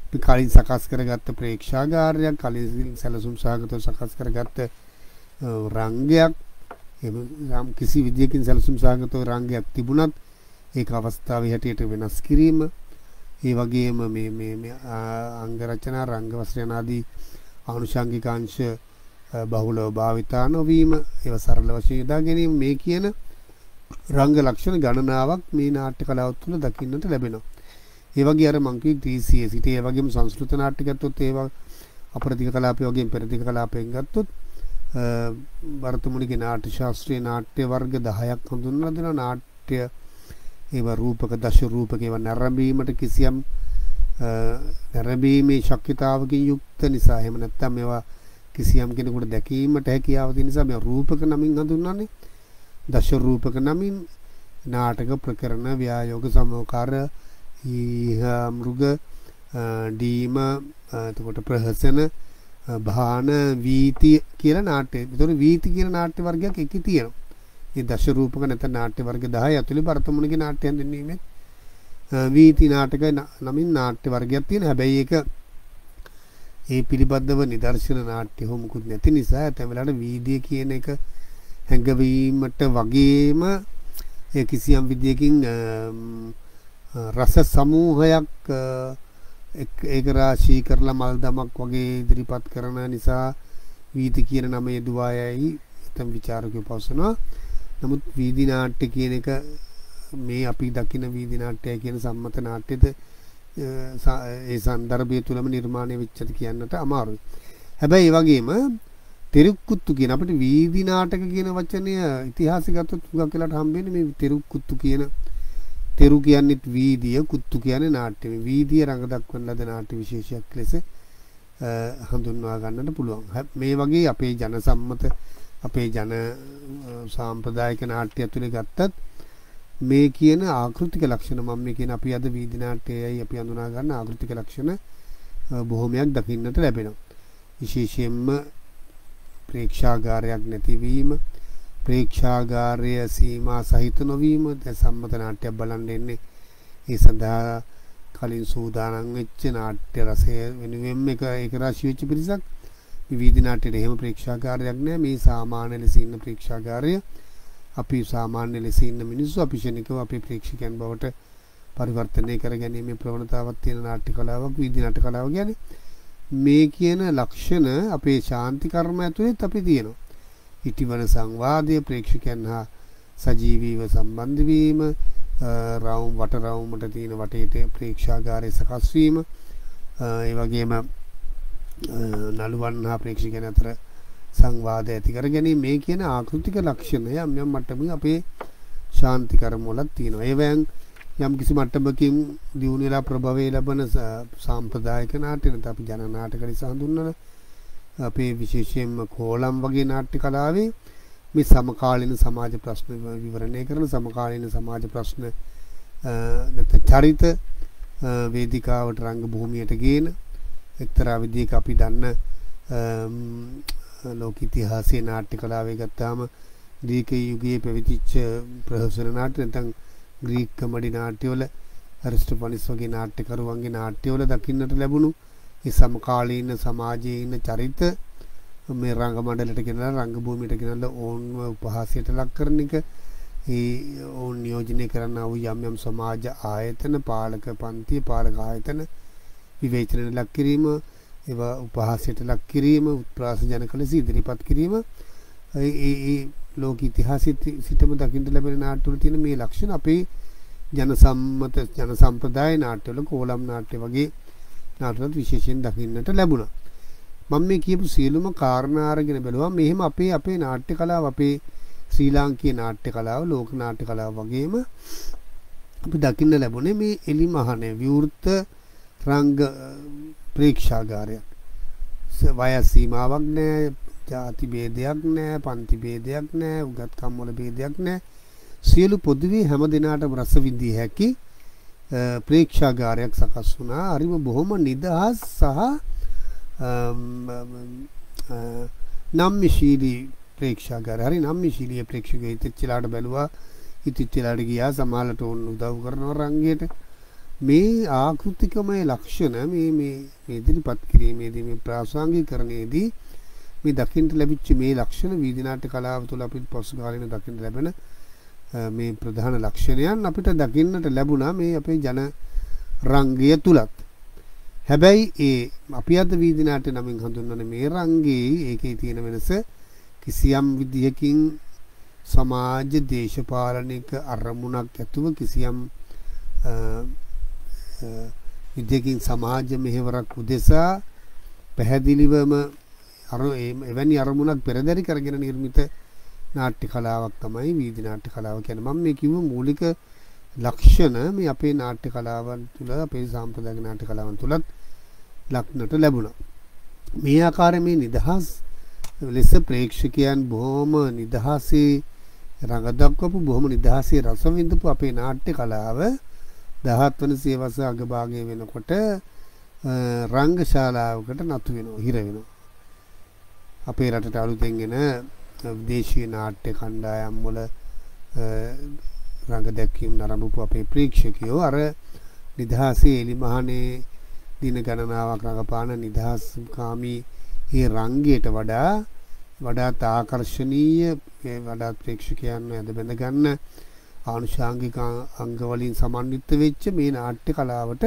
අපි කලින් සකස් කරගත්ත ප්‍රේක්ෂාගාරයක්, කලින් සැලසුම් සහගතව සකස් කරගත්ත රංගයක්, එම් කිසි විදියකින් සැලසුම් සහගතව රංගයක් තිබුණත් ඒක අවස්ථාවේ හැටියට වෙනස් කිරීම, ඒ වගේම මේ අංග රචනා, රංග වස්ත්‍රයන් ආදී ආනුෂංගික අංශ බහුලව භාවිතා නොවීම, ඒව සරල වශයෙන් යොදා ගැනීම, මේ කියන රංග ලක්ෂණ ගණනාවක් මේ නාට්‍ය කලාව තුළ දකින්නට ලැබෙනවා. ඒ වගේ අර මං කිව්ව ත්‍රිසිය සිට ඒ වගේම සංස්කෘත නාට්‍ය ගත්තොත් ඒවා අපරදිග කලාපය වගේම පෙරදිග කලාපයෙන් ගත්තොත් වර්තමානයේ නාට්‍ය ශාස්ත්‍රීය නාට්‍ය වර්ග 10ක් හඳුන්වලා දෙනවා. නාට්‍ය ඒවා රූපක, දශ රූපක, ඒවා නැරඹීමට කිසියම් නැරඹීමේ ශක්තිතාවකින් යුක්ත නිසා, එහෙම නැත්නම් මේවා කිසියම් කෙනෙකුට දැකීමට හැකියාව තියෙන නිසා මේ රූපක නමින් හඳුන්වන්නේ. දශ රූපක නමින් නාටක, ප්‍රකරණ, ව්‍යායෝග, සමෝකාර, මෘග, ඩීම, එතකොට ප්‍රහසන, භාන, වීති කියලා නාට්‍ය. ඒතකොට වීති කියන නාට්‍ය වර්ගයක් එකේ තියෙනවා. මේ දශ රූපක නැත්නම් නාට්‍ය වර්ග 10 ඇතුළේ වර්තමානයේ නාට්‍යයන් දෙන්නීමේ වීති නාටක නමින් නාට්‍ය වර්ගයක් තියෙනවා. හැබැයි ඒක ඒ පිළිබඳව නිදර්ශන නාට්‍ය හෝ මුකුත් නැති නිසා ඇතැම් වෙලාවට වීදිය කියන එක හැඟවීමට වගේම ඒ කිසියම් විදියකින් රස සමූහයක් ඒක රාශී කරලා මල් දමක් වගේ ඉදිරිපත් කරන නිසා වීදි කියන නම යෙදුවා යයි ඇතැම් විචාරකයෝ පවසනවා. නමුත් වීදි නාට්‍ය කියන එක මේ අපි දකින වීදි නාට්‍යය කියන සම්මත නාට්‍යද ඒ සංදර්භය තුලම නිර්මාණය වෙච්චද කියන්නට අමාරුයි. හැබැයි ඒ වගේම තෙරුක්කුත්තු කියන අපිට වීදි නාටක කියන වචනය ඉතිහාසය ගත්තොත් හුඟක් වෙලාට හම්බෙන්නේ මේ තෙරුක්කුත්තු කියන. තෙරු කියන්නේත් වීදිය, කුත්තු කියන්නේ නාට්‍ය. මේ වීදිය රඟ දක්වන ලද නාට්‍ය විශේෂයක් ලෙස හඳුන්වා ගන්නට පුළුවන්. මේ වගේ අපේ ජන සම්මත, අපේ ජන සාම්ප්‍රදායික නාට්‍ය ඇතුලේ ගත්තත් මේ කියන ආකෘතික ලක්ෂණ, මම මේ කියන අපි අද වීදි නාට්‍යයයි අපි හඳුනා ගන්න ආකෘතික ලක්ෂණ බොහොමයක් දකින්නට ලැබෙනවා. විශේෂයෙන්ම ප්‍රේක්ෂාගාරයක් නැතිවීම, ප්‍රේක්ෂාගාරය සීමා සහිත නොවීම. දැන් සම්මත නාට්‍යයක් බලන්න එන්නේ ඒ සඳහා කලින් සූදානම් වෙච්ච නාට්‍ය රසය වෙනුවෙන් ඒක රාශි වෙච්ච පිරිසක්. මේ වීදි නාට්‍යයේ එහෙම ප්‍රේක්ෂාගාරයක් නැහැ. මේ සාමාන්‍ය ලෙස ඉන්න ප්‍රේක්ෂාගාරය අපි සාමාන්‍ය ලෙස ඉන්න මිනිස්සු අපි ශනිකව අපේ ප්‍රේක්ෂකයන් බවට පරිවර්තනය කර ගැනීමේ ප්‍රවණතාවක් තියෙන නාට්‍ය කලාවක් වීදි නාට්‍ය කලාව කියන්නේ. මේ කියන ලක්ෂණ අපේ ශාන්ති කර්ම ඇතුළේත් අපි තියෙනවා. ඉටිවන සංවාදය, ප්‍රේක්ෂකයන් හා සජීවීව සම්බන්ධ වීම, රවුම් වට රවුමට තියෙන වටේට ප්‍රේක්ෂාගාරය සකස් වීම, ඒ වගේම නළුවන් හා ප්‍රේක්ෂකයන් අතර සංවාදය ඇති කර ගැනීම, මේ කියන ආකෘතික ලක්ෂණ යම් යම් මට්ටමකින් අපේ ශාන්ති කර්ම වලත් තියෙනවා. ඒවෙන් යම් කිසි මට්ටමකින් දියුණු වෙලා ප්‍රභවය ලැබෙන සාම්ප්‍රදායික නාට්‍ය නැත්නම් අපි ජන නාටක නිසා හඳුන්වන අපේ විශේෂයෙන්ම කෝලම් වගේ නාට්‍ය කලාවේ මේ සමකාලීන සමාජ ප්‍රශ්න විවරණය කරන, සමකාලීන සමාජ ප්‍රශ්න නැත්නම් චරිත වේදිකාවට රංග භූමියට ගේන එක්තරා විදිහක අපි දන්න ලෝක ඉතිහාසයේ නාට්‍ය කලාවේ ගත්තාම ග්‍රීක යුගයේ පැවතිච්ච ප්‍රහසන නාට්‍ය නැත්නම් ග්‍රීක කමඩි නාට්‍යවල අරිස්ටොෆනිස් වගේ නාට්‍යකරුවන්ගේ නාට්‍යවල දකින්නට ලැබුණු ඒ සමකාලීන සමාජයේ ඉන්න චරිත මේ රංග මණ්ඩලයට ගෙනලා රංග භූමියට ගෙනලා ඕන්ව උපහාසයට ලක් කරන එක, ඒ ඕන් නියෝජනය කරන්න වූ යම් යම් සමාජ ආයතන පාලක පන්ති පාලක ආයතන විවේචනයට ලක් කිරීම ඒවා උපහාසයට ලක් කිරීම උත්ප්‍රාස ජනක ලෙස ඉදිරිපත් කිරීම ඒ ලෝක ඉතිහාසයේ සිටම දකින්න ලැබෙන නාට්‍යවල තියෙන මේ ලක්ෂණ අපේ ජන සම්මත ජන සම්ප්‍රදාය නාට්‍යවල කෝලම් නාට්‍ය වගේ නාට්‍යවල විශේෂයෙන් දකින්නට ලැබුණා. මම මේ කියපු සියලුම කාරණා අරගෙන බැලුවා මෙහෙම අපේ නාට්‍ය කලාව අපේ ශ්‍රී ලාංකීය නාට්‍ය කලාව ලෝක නාට්‍ය කලාව වගේම අපි දකින්න ලැබුණේ මේ එලිමහනේ විවෘත රංග ප්‍රේක්ෂාගාරයක්. වයස් සීමාවක් නැහැ, ಜಾති ભેදයක් නැහැ, පන්ති ભેදයක් නැහැ, උගත්කම් වල ભેදයක් නැහැ. සියලු පොදුවේ හැම දිනාටම රස විඳිය හැකි ප්‍රේක්ෂාගාරයක් සකස් වුණා. හරිම බොහොම නිදහස් සහ නම්‍යශීලී ප්‍රේක්ෂාගාරය. හරි නම්‍යශීලී ප්‍රේක්ෂකයෝ ඉතිච්චලාට බැලුවා, ඉතිච්චලාට ගියා, සමාලට ඕන උදව් කරනවා රංගයට. මේ ආකෘතිකමය ලක්ෂණ මේ ඉදිරිපත් කිරීමේදී මේ ප්‍රාසංගිකරණයේදී මේ දකින්න ලැබිච්ච මේ ලක්ෂණ වීදි නාට්‍ය කලාව තුළ අපිට පසු කාලෙන දකින්න ලැබෙන මේ ප්‍රධාන ලක්ෂණයන් අපිට දකින්නට ලැබුණා මේ අපේ ජන රංගය තුලත්. හැබැයි ඒ අපි අද වීදි නාට්‍ය නමින් හඳුන්වන මේ රංගයේ ඒකේ තියෙන වෙනස කිසියම් විදියකින් සමාජ දේශපාලනික අරමුණක් ඇතුව කිසියම් විද්‍යකින් සමාජ මෙහෙවරක් උදෙසා පැහැදිලිවම එවැනි අරමුණක් පෙරදරි කරගෙන නිර්මිත නාට්‍ය කලාවක් තමයි වීදි නාට්‍ය කලාව කියන්නේ. මම මේ කිව්ව මූලික ලක්ෂණ මේ අපේ නාට්‍ය කලාවන් තුළ අපේ සාම්ප්‍රදායික නාට්‍ය කලාවන් තුලත් ලක්නට ලැබුණා. මේ ආකාරයේ මේ නිදහස් ලෙස ප්‍රේක්ෂකයන් බොහොම නිදහසේ රඟ දක්වපු බොහොම නිදහසේ රස විඳපු අපේ නාට්‍ය කලාව 17 වන සියවස අගභාගයේ වෙනකොට රංගශාලාවකට නතු වෙනවා, හිර වෙනවා. අපේ රටට අලුතෙන් එන විදේශීය නාට්‍ය කණ්ඩායම් වල රංග දැක්වීම් නරඹපු අපේ ප්‍රේක්ෂකයෝ අර නිදහසේ එලිමහනේ දින ගණනාවක් රඟපාන නිදහස්කාමී ඒ රංගයට වඩාත් ආකර්ශනීය වඩාත් ප්‍රේක්ෂකයන්ව ඇද බැඳ ගන්න ආනුෂාංගික අංග වලින් සමන්විත වෙච්ච මේ නාට්‍ය කලාවට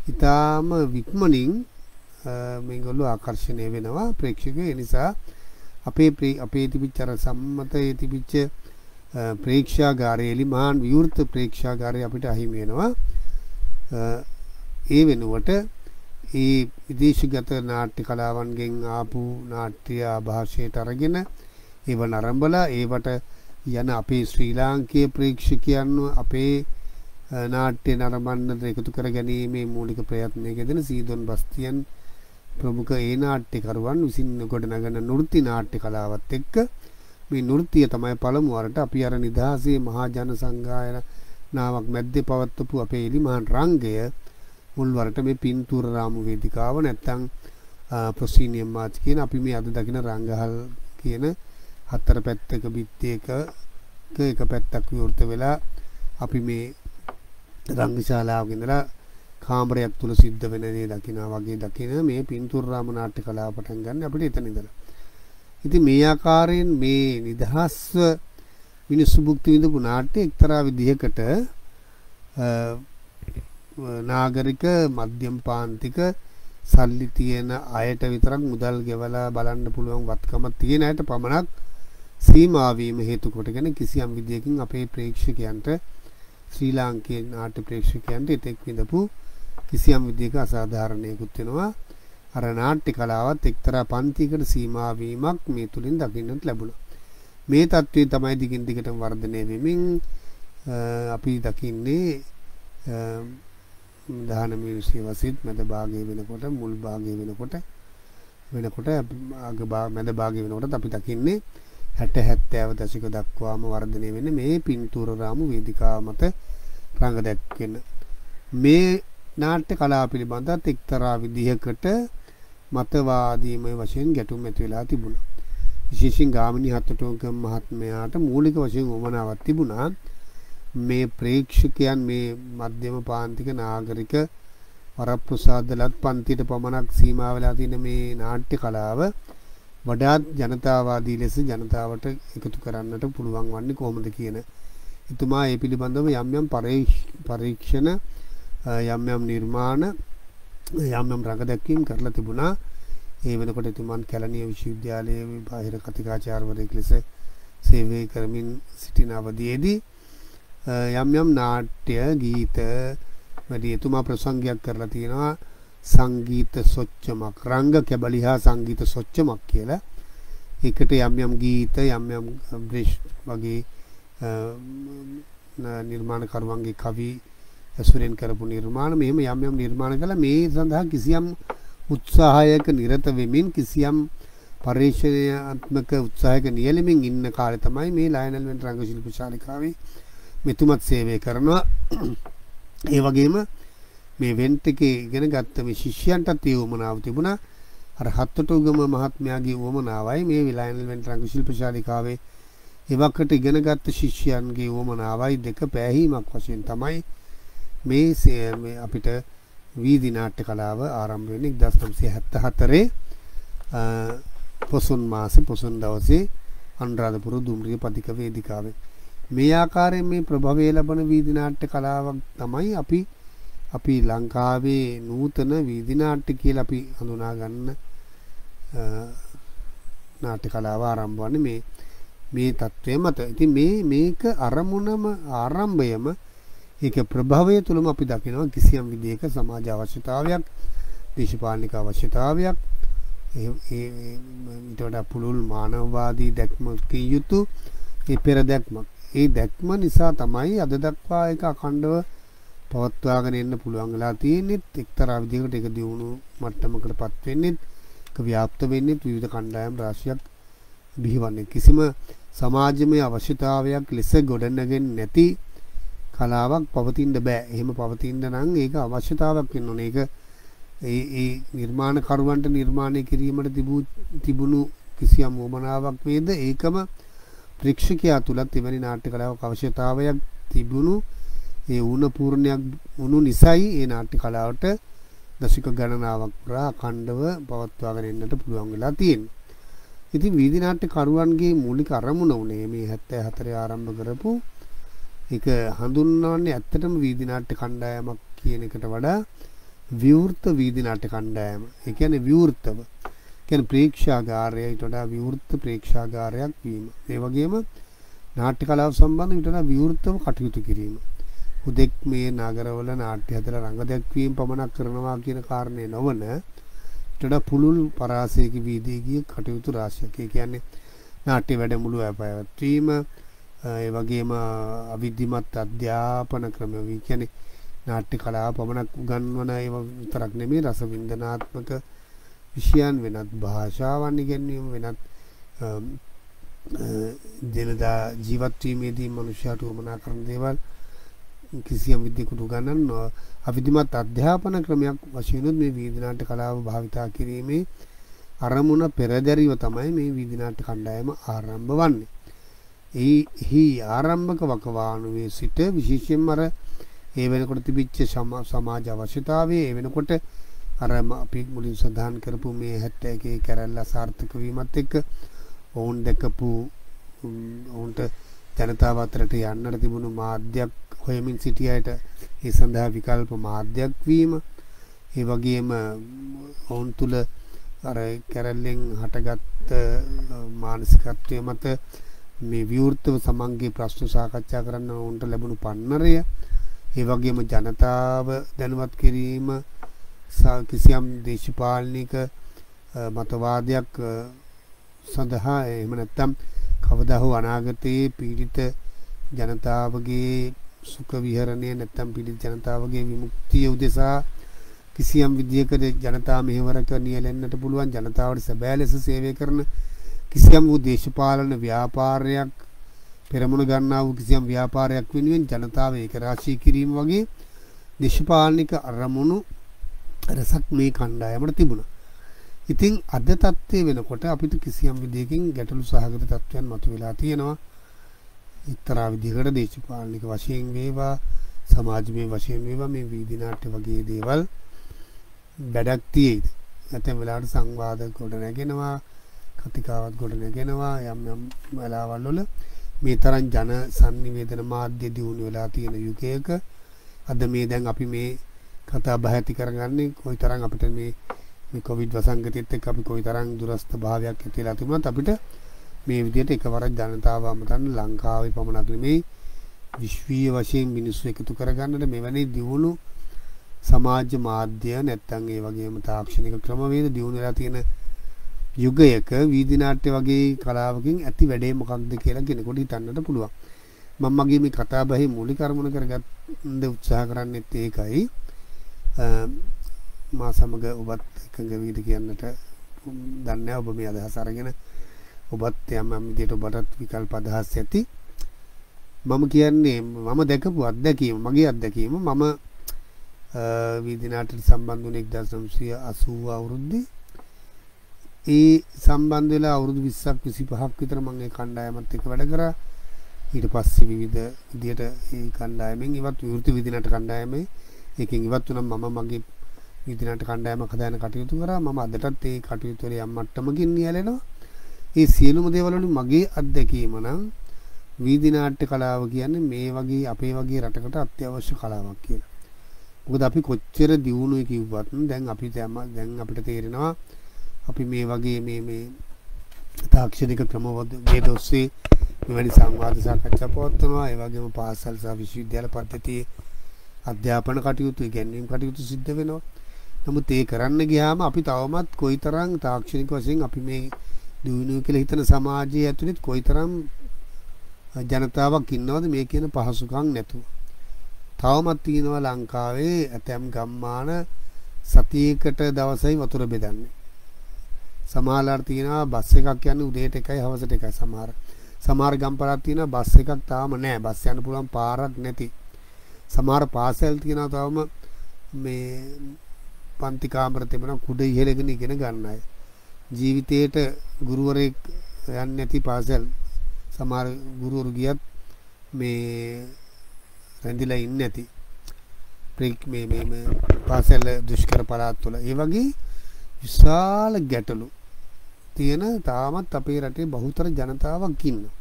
ඊටාම වික්මනින් මේගොල්ලෝ ආකර්ෂණය වෙනවා ප්‍රේක්ෂකයෝ. ඒ නිසා අපේ තිබිච්ච අර සම්මතයේ තිබිච්ච ප්‍රේක්ෂාගාරයේ එලිමහන් විවෘත ප්‍රේක්ෂාගාරය අපිට අහිමි වෙනවා. ඒ වෙනුවට ඒ විදේශගත නාට්‍ය කලාවන්ගෙන් ආපු නාට්‍ය ආభాෂයට අරගෙන ඒව නරඹලා ඒවට යන අපේ ශ්‍රී ලාංකීය ප්‍රේක්ෂකයන්ව අපේ නාට්‍ය නරඹන්න එකතු කර ගැනීමේ මූලික ප්‍රයත්නයක යෙදෙන සීදොන් බස්තියන් ප්‍රමුඛ ඒ නාට්‍යකරුවන් විසින් ගොඩනගන නෘත්‍ය නාට්‍ය කලාවත් එක්ක මේ නෘත්‍යය තමයි පළමු වරට අපි අර නිදහසේ මහා ජන සංගායනාවක් මැද්දේ පවත්වපු අපේ එලිමහන් රංගය මුල් වරට මේ පින්තූර රාමු වේදිකාව නැත්තම් ප්‍රොසීනියම් මාච් කියන අපි මේ අද දකින රංගහල් කියන හතර පැත්තක බිත්තියක එක පැත්තක් විවෘත වෙලා අපි මේ රංගශාලාවක ඉඳලා කාමරයක් තුල සිද්ධ වෙන දේ දකිනා වගේ දකින මේ පින්තූර රාම නාට්‍ය කලාව පටන් ගන්න අපිට එතන ඉඳලා. ඉතින් මේ ආකාරයෙන් මේ නිදහස්ව මිනිස්සු භුක්ති විඳපු නාට්‍ය එක්තරා විදිහකට නාගරික මධ්‍යම පාන්තික සල්ලි තියෙන අයට විතරක් මුදල් ගෙවලා බලන්න පුළුවන් වත්කමක් තියෙන අයට පමණක් සීමා වීම හේතු කොටගෙන කිසියම් විදියකින් අපේ ප්‍රේක්ෂකයන්ට ශ්‍රී ලාංකීය නාට්‍ය ප්‍රේක්ෂකයන්ට එතෙක් විඳපු කිසියම් විදියක අසාධාරණයකුත් වෙනවා. අර නාට්‍ය කලාවත් එක්තරා පන්තියකට සීමා වීමක් මේ තුලින් දකින්නට ලැබුණා. මේ தત્ත්වය තමයි දිගින් දිගටම වර්ධනය වෙමින් අපි දකින්නේ 19 සියවසෙත් මැද භාගයේ වෙනකොට මුල් භාගයේ වෙනකොට මැද භාගයේ වෙනකොට අපි දකින්නේ 60 70 දශක දක්වාම වර්ධනය වෙන්නේ මේ පින්තූර රාමු වේදිකාව මත රංග දැක්වෙන මේ නාට්‍ය කලාව පිළිබඳව එක්තරා විදිහකට මතවාදීමය වශයෙන් ගැටුම් ඇති වෙලා තිබුණා. විශේෂයෙන් ගාමිණී හත්තටෝකම් මහත්මයාට මූලික වශයෙන් උවමනාවක් තිබුණා මේ ප්‍රේක්ෂකයන් මේ මධ්‍යම පාන්තික නාගරික වරප්‍රසාදලත් පන්තියට පමණක් සීමා වෙලා තියෙන මේ නාට්‍ය කලාව වඩාත් ජනතාවාදී ලෙස ජනතාවට එකතු කරන්නට පුළුවන් වන්නේ කොහොමද කියන එතුමා ඒ පිළිබඳව යම් යම් පරීක්ෂණ යම් යම් නිර්මාණ යම් යම් රඟ දැක්වීම් කරලා තිබුණා. ඒ වෙනකොට එතුමන් කැලණිය විශ්වවිද්‍යාලයේ බාහිර කතිකාචාර්යවරයෙක් ලෙස සේවය කරමින් සිටින අවධියේදී යම් යම් නාට්‍ය ගීත වැඩි එතුමා ප්‍රසංගයක් කරලා තියෙනවා සංගීත සොච්චමක් රංග කැබලි හා සංගීත සොච්චමක් කියලා. ඒකට යම් යම් ගීත යම් යම් බ්‍රිෂ් වගේ නිර්මාණකරුවන්ගේ කවි ඇසුරෙන් කරපු නිර්මාණ මෙහෙම යම් යම් නිර්මාණ කළා. මේ සඳහා කිසියම් උත්සාහයක නිරත වෙමින් කිසියම් පරිශ්‍රණාත්මක උත්සාහයක නියැලෙමින් ඉන්න කාලේ තමයි මේ ලයනල් වෙන් රංග ශිල්ප ශාලිකාවේ මෙතුමත් සේවය කරනවා. ඒ වගේම මේ වෙන්ට් එකේ ඉගෙන ගත්ත මේ ශිෂ්‍යයන්ටත් ඒ උවමනාව තිබුණා. අර හත්තටුගම මහත්මයාගේ උවමනාවයි මේ ලයනල් වෙන් රංග ශිල්ප ශාලිකාවේ එවකට ඉගෙන ගත්ත ශිෂ්‍යයන්ගේ උවමනාවයි දෙක පෑහීමක් වශයෙන් තමයි මේ අපිට වීදි නාට්‍ය කලාව ආරම්භ වෙන්නේ 1974 පොසොන් මාසේ පොසොන් දවසේ අනුරාධපුර දුම්රිය පදික වේදිකාවේ. මේ ආකාරයෙන් මේ ප්‍රභවය ලබන වීදි නාට්‍ය කලාවක් තමයි අපි ලංකාවේ නූතන වීදි නාට්‍ය කියලා අපි හඳුනා ගන්න නාට්‍ය කලාව ආරම්භ වන්නේ මේ තත්ත්වය මත. ඉතින් මේක අරමුණම ආරම්භයම ඒක ප්‍රභවය තුළම අපි දකිනවා කිසියම් විදිහක සමාජ අවශ්‍යතාවයක් දේශපාලනික අවශ්‍යතාවයක් ඊට වඩා පුළුල් මානවවාදී දැක්මක යුතු ඒ පෙර දැක්මක්. ඒ දැක්ම නිසා තමයි අද දක්වා ඒක අඛණ්ඩව පවත්වාගෙන එන්න පුළුවන් වෙලා තියෙන්නේ. එක්තරා විදිහකට ඒක දියුණු මට්ටමකටපත් වෙන්නේ, ඒක ව්‍යාප්ත වෙන්නේ, විවිධ කණ්ඩායම් රාශියක් බිහිවන්නේ. කිසිම සමාජමය අවශ්‍යතාවයක් ලෙස ගොඩනගෙන්නේ නැති කලාවක් පවතින්න බෑ. එහෙම පවතින්න නම් ඒක අවශ්‍යතාවක් වෙන්න ඕනේ. ඒක ඒ නිර්මාණකරුවන්ට නිර්මාණය කිරීමට තිබුණු කිසියම් වමනාවක් වේද ඒකම ප්‍රේක්ෂකයා තුලත් එවැනි නාට්‍ය කලාවක අවශ්‍යතාවයක් තිබුණු ඒ වුණ පූර්ණයක් වුණු නිසායි ඒ නාට්‍ය කලාවට දශක ගණනාවක් පුරා අඛණ්ඩව පවත්වාගෙන එන්නට පුළුවන් වෙලා තියෙන්නේ. ඉතින් වීදි නාට්‍ය කරුවන්ගේ මූලික අරමුණ උනේ මේ 74 ආරම්භ කරපු ඒක හඳුන්වන්නේ ඇත්තටම වීදි නාට්‍ය කණ්ඩායමක් කියන එකට වඩා විවෘත වීදි නාට්‍ය කණ්ඩායම. ඒ කියන්නේ විවෘතව. කියන්නේ ප්‍රේක්ෂාගාරයට වඩා විවෘත ප්‍රේක්ෂාගාරයක් වීම. ඒ වගේම නාට්‍ය කලාව සම්බන්ධ ඊට වඩා විවෘතව කටයුතු කිරීම. හුදෙක් මේ නගරවල නාට්‍ය හදලා රංග දැක්වීම පමණක් කරනවා කියන කාරණේ නොවන ඊට වඩා පුළුල් පරාසයක වීදී ගිය කටයුතු රාශියක්. ඒ කියන්නේ නාට්‍ය වැඩමුළු පැවැත්වීම ඒ වගේම අවිධිමත් අධ්‍යාපන ක්‍රම කියන්නේ නාට්‍ය කලාව පමණක් උගන්වන ඒවා විතරක් නෙමෙයි රස වින්දනාත්මක විෂයන් වෙනත් භාෂාවන් ඉගෙනීම වෙනත් දෙලදා ජීවත් වීමේදී මනුෂ්‍යයාට උවමනා කරන දේවල් කිසියම් විදිහකට උගන්වන අවිධිමත් අධ්‍යාපන ක්‍රමයක් වශයෙන් මේ වීදි නාට්‍ය කලාව භාවිතා කිරීමේ අරමුණ පෙරදැරිව තමයි මේ වීදි නාට්‍ය කණ්ඩායම ආරම්භ වන්නේ. එහි ආරම්භක වකවානුවේ සිට විශේෂයෙන්ම අර ඒ වෙනකොට තිබිච්ච සමාජ අවශ්‍යතාවය ඒ වෙනකොට අර අපි මුලින් සඳහන් කරපු මේ 71 කැරැල්ල සාර්ථක වීමත් එක්ක ඔවුන් දැකපු ඔවුන්ට ජනතාව අතරට යන්නට තිබුණු මාධ්‍යයක් හොයමින් සිටියට ඒ සඳහා විකල්ප මාධ්‍යයක් වීම ඒ වගේම ඔවුන් තුල අර කැරැල්ලෙන් හටගත් මානසිකත්වය මත මේ විවෘතව සමන්ගේ ප්‍රශ්න සාකච්ඡා කරන්න ඔවුන්ට ලැබුණු පන්නරය ඒ වගේම ජනතාව දැනුවත් කිරීම කිසියම් දේශපාලනික මතවාදයක් සඳහා එහෙම නැත්නම් කවදා හෝ අනාගතයේ පීඩිත ජනතාවගේ සුඛ විහරණය නැත්නම් පීඩිත ජනතාවගේ විමුක්තිය උදෙසා කිසියම් විදියකට ජනතා මෙහෙවරක නියැලෙන්නට පුළුවන් ජනතාවට සැබෑ ලෙස සේවය කරන කිසියම් වූ දේශපාලන ව්‍යාපාරයක් පෙරමුණ ගන්නා වූ කිසියම් ව්‍යාපාරයක් වෙනුවෙන් ජනතාව ඒක රාශී කිරීම වගේ දේශපාලනික අරමුණු රසක් මේ කණ්ඩායමට තිබුණා. ඉතින් අද තත්ත්වයේ වෙනකොට අපිට කිසියම් විදියකින් ගැටලු සහගත තත්ත්වයන් මතුවලා තියෙනවා. එක්තරා විදිහකට දේශපාලනික වශයෙන් වේවා සමාජමය වශයෙන් වේවා මේ වීදි නාට්‍ය වගේ දේවල් වැඩක් තියෙයිද? නැත්නම් වෙලාවට සංවාද ගොඩ නැගෙනවා, කතිකාවත් ගොඩ නැගෙනවා යම් යම් වෙලාවල් වල. මේ තරම් ජන sannivedana මාධ්‍ය දියුණු වෙලා තියෙන යුගයක අද මේ දැන් අපි මේ කතා බහ ඇති කරගන්නේ කොයිතරම් අපිට මේ කොවිඩ් වසංගතයත් එක්ක අපි කොයිතරම් දුරස්ත භාවයක් ඇතිලා තිබුණත් අපිට මේ විදිහට එකවරක් ජනතාව අමතන්න ලංකාවේ පමණක් නෙමෙයි විශ්වීය වශයෙන් මිනිස්සු එකතු කරගන්නට මෙවැනි දියුණු සමාජ මාධ්‍ය නැත්තම් ඒ වගේම තාක්ෂණික ක්‍රමවේද දියුණු වෙලා තියෙන යුගයක වීදි නාට්‍ය වගේ කලාවකින් ඇති වැඩේ මොකක්ද කියලා කෙනෙකුට හිතන්නට පුළුවන්. මම මගේ මේ කතා බහේ මූලික අරමුණ කරගන්න උත්සාහ කරන්නේත් ඒකයි. මා සමග ඔබත් එකඟ වීද කියන්නට දන්නේ ඔබ මේ අදහස අරගෙන ඔබත් යම් විදියට ඔබටත් විකල්ප අදහස් ඇති. මම කියන්නේ මම දැකපු අත්දැකීම මගේ අත්දැකීම මම වීදි නාට්‍යයට සම්බන්ධ වුණේ 1980 අවුරුද්දේ. ඒ සම්බන්ධ වෙලා අවුරුදු 20ක් 25ක් විතර මම ඒ කණ්ඩායමත් එක්ක වැඩ කරා. ඊට පස්සේ විවිධ විදියට ඒ කණ්ඩායමෙන් ඉවත් විවෘත වීදි නාට්‍ය කණ්ඩායමේ ඒකෙන් ඉවත් වුණා. මම මගේ වීදි නාට්‍ය කණ්ඩායමක් හදාගෙන කටයුතු කරා. මම අදටත් ඒ කටයුතු වල යම් මට්ටමකින් නියැලෙනවා. ඒ සියලුම දේවල් වලින් මගේ අත්දැකීම නම් වීදි නාට්‍ය කලාව කියන්නේ මේ වගේ අපේ වගේ රටකට අත්‍යවශ්‍ය කලාවක් කියලා. මොකද අපි කොච්චර දියුණුවේ කිව්වත් දැන් අපිට තේරෙනවා අපි මේ වගේ මේ තාක්ෂණික ක්‍රමවේද ඔස්සේ මෙවැනි සංවාද සාකච්ඡා පවත්වනවා. ඒ වගේම පාසල් සහ විශ්වවිද්‍යාල පද්ධතියේ අධ්‍යාපන කටයුතු ඉගෙනීම් කටයුතු සිද්ධ වෙනවා. නමුත් ඒ කරන්න ගියාම අපි තවමත් කොයිතරම් තාක්ෂණික වශයෙන් අපි මේ දියුණුව කියලා හිතන සමාජයේ ඇතුළේ කොයිතරම් ජනතාවක් ඉන්නවද මේ කියන පහසුකම් නැතුව. තවමත් තියෙනවා ලංකාවේ ඇතැම් ගම්මාන සතියකට දවසයි වතුර බෙදන්නේ. සමහරවල් තියෙනවා බස් එකක් යන්නේ උදේට එකයි හවසට එකයි සමහර ගම්පලක් තියෙනවා බස් එකක් තාම නැහැ. බස් යන්න පුළුවන් පාරක් නැති. සමහර පාසල් තියෙනවා තාම මේ පන්ති කාමර තිබෙනවා කුඩ ඉහළගෙන ඉගෙන ගන්න අය. ජීවිතේට ගුරුවරයෙක් යන්නේ නැති පාසල් සමහර ගුරුවරු ගියත් මේ රැඳිලා ඉන්නේ නැති මේ පාසල් දුෂ්කර පළාත් වල ඒ වගේ විශාල ගැටලු තියෙන තාමත් අපේ රටේ බහුතර ජනතාවක් ඉන්නවා.